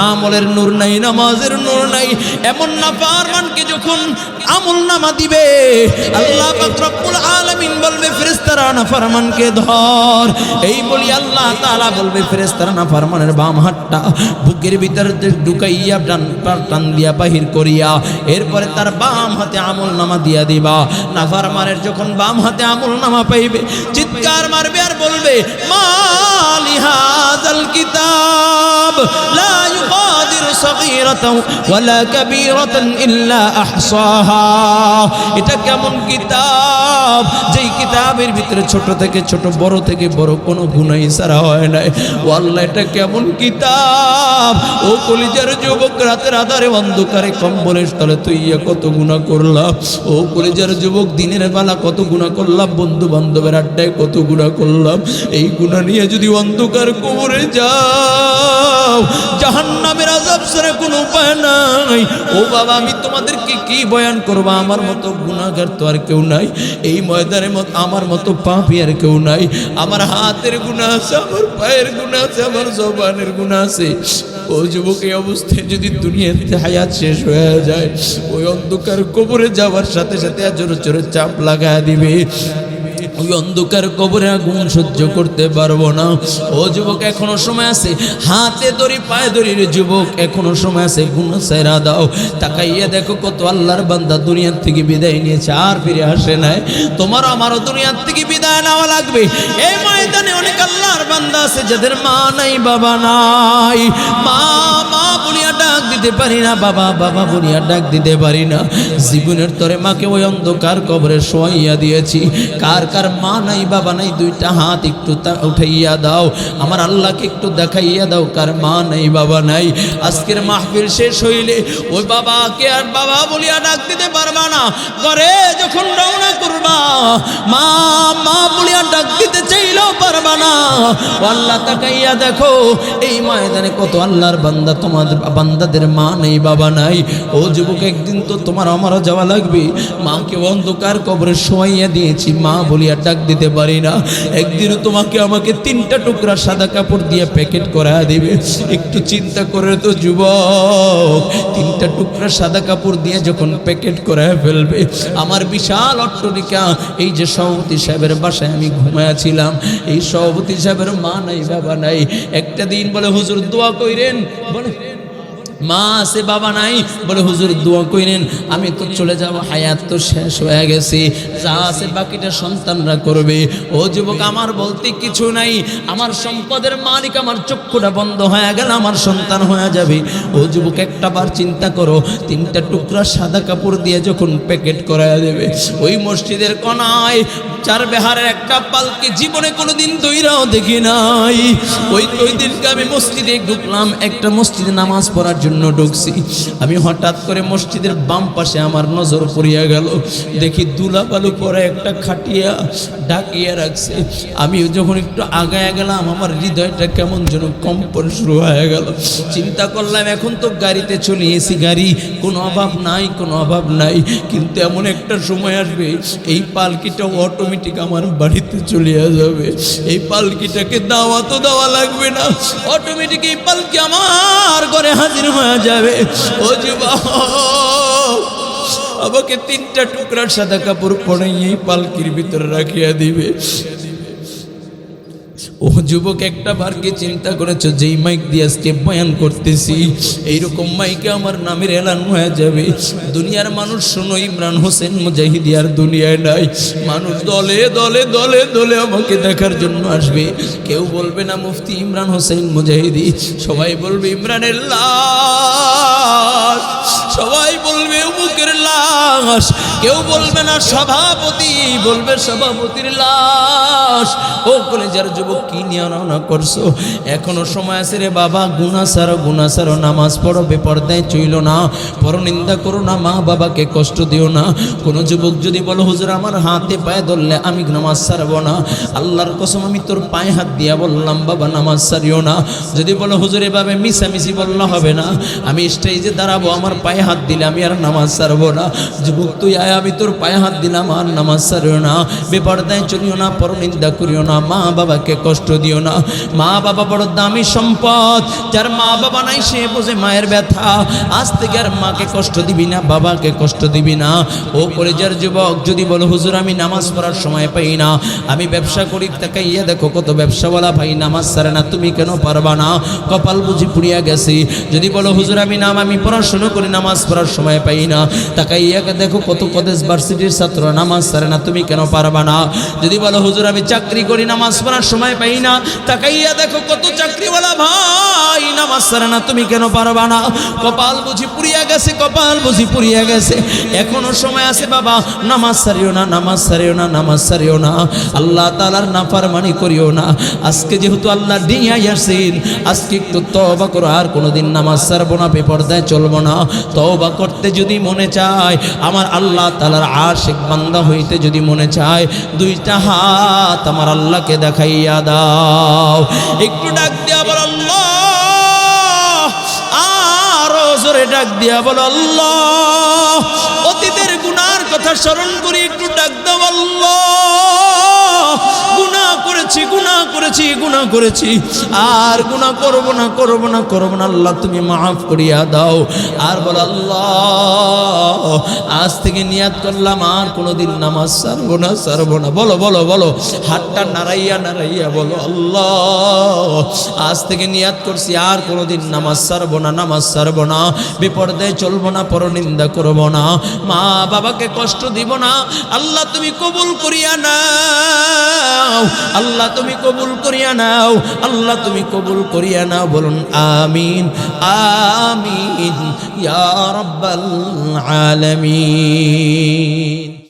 আমলের নূর নাই, নামাজের নূর নাই, এমন নাফরমানকে যখন আমলনামা দিবে, আল্লাহ পাক রব্বুল আলামিন বলবে, ফেরেশতারা নাফরমানকে ধর। এই বলি আল্লাহ তাআলা বলবে, ফেরেশতারা নাফরমানের বাম হাতটা বুকের ভিতরে ঢুকাইয়া টান দিয়া বাহির করিয়া এরপরে তার বাম হাতে আমলনামা দিয়া দিবা। নাফরমানের যখন বাম হাতে আমলনামা পাইবে, চিৎকার মারবে আর বলবে, মালি হাযাল কিতাব লা ইউগাদিরু সাগীরাতাও ওয়ালা কাবীরাতান ইল্লা আহসাহা। এটা কেমন কিতাব, যেই কিতাবের ভিতরে ছোট থেকে ছোট, বড় থেকে বড় কোনো গুনাহ ছাড়া হয় না। ও আল্লাহ, এটা কেমন কিতাব? ও কলিজার যুবক, রাতের আধারে অন্ধকারে কম্বলের তলে তুইয়া কত গুনাহ করলাম। ও কলিজার যুবক, দিনের বেলা কত গুনাহ করলাম, বন্ধু বান্ধবের আড্ডায় কত গুনাহ করলাম। এই গুনাহ নিয়ে যদি অন্ধকার কবরে যাও, জাহান্নামের আযাব ছাড়া কোনো উপায় নাই। ও বাবা, আমি তোমাদেরকে কি বয়ান করব? আমার মতো গুনাহগার তো আর কেউ নাই। এই ময়দানের মতো আমার মতো পাপী আর কেউ নাই। আমার হাতের গুনাহ আছে, আমার পায়ের গুনাহ আছে, আমার জবানের গুনাহ আছে। ও যুবক, এই অবস্থায় যদি দুনিয়াতে হায়াত শেষ হয়ে যায়, ওই অন্ধকার কবরে যাওয়ার সাথে সাথে জোরে জোরে চাপ লাগায় দিবে। ওই অন্ধকার কবরে আগুন সহ্য করতে পারবো না। ও যুবক এখনো সময় আছে, হাতে দড়ি পায়ে দড়ির যুবক এখনো সময় আছে, গুনাহ ছেড়ে দাও। তাকাইয়া দেখো কত আল্লাহর বান্দা দুনিয়ার থেকে বিদায় নিয়েছে, আর ফিরে আসে নাই। তোমার আমারও দুনিয়ার থেকে বিদায় নেওয়া লাগবে। এই ময়দানে অনেক আল্লাহর বান্দা আছে যাদের মা নাই বাবা নাই, মা মা বলিয়া ডাক দিতে পারি না, বাবা বাবা বলিয়া ডাক দিতে পারি না। জীবনের তরে মাকে ওই অন্ধকার কবরে শোয়াইয়া দিয়েছি। কার কার মা নাই বাবা নাই দুইটা হাত একটু উঠাইয়া দাও, আমার আল্লাহকে একটু দেখাইয়া দাও কার মা নাই বাবা নাই। আজকের মাহফিল শেষ হইলে ওই বাবাকে আর বাবা বলিয়া ডাক দিতে পারবা না। ঘরে যখন রওনা করবা মা মা বলিয়া ডাক দিতে চাইলেও পারবা না। আল্লাহ তাকাইয়া দেখো এই ময়দানে কত আল্লাহর বান্দা, তোমাদের বান্দাদের মা নেই বাবা নাই। ও যুবক একদিন তো তোমার আমারও যাওয়া লাগবে। মাকে অন্ধকার কবরে শোয়াইয়া দিয়েছি, মা বলিয়া ডাক দিতে পারি না। একদিনও তোমাকে আমাকে 3টা টুকরা সাদা কাপড় দিয়ে প্যাকেট করা দিবে। একটু চিন্তা করে তো যুবক, 3টা টুকরা সাদা কাপড় দিয়ে যখন প্যাকেট করে ফেলবে, আমার বিশাল অট্টালিকা, এই যে সভাপতি সাহেবের বাসায় আমি ঘুমায়াছিলাম, এই সভাপতি সাহেবের মা নাই বাবা নাই। একটা দিন বলে হুজুর দোয়া কইরেন, বলে মা আছে বাবা নাই, বলে হুজুর দোয়া কইরেন, আমি তো চলে যাব, হায়াত তো শেষ হয়ে গেছে, যা আছে বাকিটা সন্তানরা করবে। ও যুবক আমার বলতে কিছু নাই, আমার সম্পদের মালিক আমার চক্ষুটা বন্ধ হয়ে গেল, আমার সন্তান হয়ে যাবে। ও যুবক একটা বার চিন্তা করো, 3টা টুকরা সাদা কাপড় দিয়ে যখন প্যাকেট করা দেবে, ওই মসজিদের কোনায় 4 বেহারের একটা পালকি জীবনে কোনোদিন দইরাও দেখি নাই। ওই দিনকে আমি মসজিদে ঢুকলাম, একটা মসজিদে নামাজ পড়ার জন্য ঢুকছি। আমি হঠাৎ করে মসজিদের বাম পাশে আমার নজর পড়িয়া গেল, দেখি দুলা বালু পরে একটা খাটিয়া ঢাকিয়া রাখছে। আমি যখন একটু আগায়া গেলাম, আমার হৃদয়টা কেমন যেন কম্পন শুরু হয়ে গেল। চিন্তা করলাম এখন তো গাড়িতে চলে এসি, গাড়ি কোনো অভাব নাই, কোনো অভাব নাই, কিন্তু এমন একটা সময় আসবে এই পালকিটা অটোমেটিক আমার বাড়িতে চলে যাবে। এই পালকিটাকে দাওয়াতও দেওয়া লাগবে না, অটোমেটিক এই পালকি আমার ঘরে হাজির হয়ে যাবে। ও যুবক আমাকে 3টা টুকরা সাদা কাপড় পরাই এই পালকির ভিতরে রাখিয়া দিবে। ও যুবক একটা বার কি চিন্তা করেছো, যেই মাইক দিয়ে আজকে বয়ান করতেছি এইরকম মাইকে আমার নামের এলান হয়ে যাবে। দুনিয়ার মানুষ শোনো, ইমরান হোসেন মুজাহিদি আর দুনিয়ায় নাই। মানুষ দলে দলে দলে দলে আমাকে দেখার জন্য আসবে। কেউ বলবে না মুফতি ইমরান হোসেন মুজাহিদি, সবাই বলবে ইমরানের লাশ, সবাই বলবে অমুকের লাশ, কেউ বলবে না সভাপতি, বলবে সভাপতির লাশ। ও কলেজের যুবক কি নিয়ে রওনা করছো? এখনো সময় আছে রে বাবা, গুনাহ ছাড়ো, নামাজ পড়ো, বেপরদায় চইল না, পরনিন্দা করো না, মা বাবাকে কষ্ট দিও না। কোনো যুবক যদি বলো হুজুর আমার হাতে পায়ে ধরলে আমি নামাজ ছাড়বো না, আল্লাহর কসম আমি তোর পায়ে হাত দিয়া বললাম বাবা নামাজ ছাড়িও না। যদি বলো হুজুর এভাবে মিশামিশি বললে হবে না, আমি স্টেজে দাঁড়াবো, আমার পায়ে হাত দিলে আমি আর নামাজ ছাড়বো না। যুবক তুই আয়, আমি তোর পায়ে হাত দিলাম, আর নামাজ ছাড়িও না, বেপরদায় চলিও না, পরনিন্দা করিও না, মা বাবাকে কষ্ট দিও না। মা বাবা বড় দামি সম্পদ, যার মা বাবা নাই সে বোঝে মায়ের ব্যথা। আজ থেকে আর মাকে কষ্ট দিবি না, বাবাকে কষ্ট দিবি না। ও কলেজের যুবক যদি বলো হুজুর আমি নামাজ পড়ার সময় পাই না, আমি ব্যবসা করি, তাকাইয়া দেখো কত ব্যবসাওয়ালা ভাই নামাজ ছাড়ে না, তুমি কেন পারবা না? কপাল বুঝি পুড়িয়া গেছে। যদি বলো হুজুর আমি পড়াশোনা করি, নামাজ পড়ার সময় পাই না, তাকাইয়া দেখো কত কলেজ ভার্সিটির ছাত্র নামাজ ছাড়ে না, তুমি কেন পারবা না? যদি বলো হুজুর আমি চাকরি করি, নামাজ পড়ার সময় পাই না, তাকাইয়া দেখো কত চাকরিওয়ালা ভাই নামাজ ছাড়ে না, তুমি কেন পারবা না? কপাল বুঝি পুড়িয়া গেছে, কপাল বুঝি পুড়িয়া গেছে। এখনো সময় আছে বাবা, নামাজ ছাড়িও না, নামাজ ছাড়িও না, নামাজ ছাড়িও না, আল্লাহ তাআলার নাফরমানি করিও না। আজকে যেহেতু আল্লাহ দিয়ে আসেন, আজকে একটু তওবা করো, আর কোনোদিন নামাজ ছাড়বো না, বেপরদায় চলবো না। তওবা করতে যদি মনে চায়, আমার আল্লাহ তাআলার আশিক বান্দা হইতে যদি মনে চায়, 2টা হাত আমার আল্লাহকে দেখাইয়া দাও। একটু ডাক দিয়া বল আল্লাহ, আরো জোরে ডাক দিয়া বল আল্লাহ। অতীতের গুনার কথা স্মরণ করি, একটু ডাক দাও আল্লাহ। গুনাহ করে গুনাহ করেছি আর গুনাহ করব না আল্লাহ তুমি মাফ করিয়া দাও। আর বল আল্লাহ আজ থেকে নিয়াত করলাম আর কোনোদিন নামাজ ছাড়বো না। বলো হাতটা নাড়াইয়া বলো আল্লাহ আজ থেকে নিয়াত করছি আর কোনোদিন নামাজ ছাড়বো না, বিপর্দায় চলবো না, পরনিন্দা করব না, মা বাবাকে কষ্ট দিব না। আল্লাহ তুমি কবুল করিয়া নাও, আল্লাহ তুমি কবুল করিয়া নাও, আল্লাহ তুমি কবুল করিয়া নাও। বলুন আমিন আমিন ইয়া রাব্বাল আলামিন।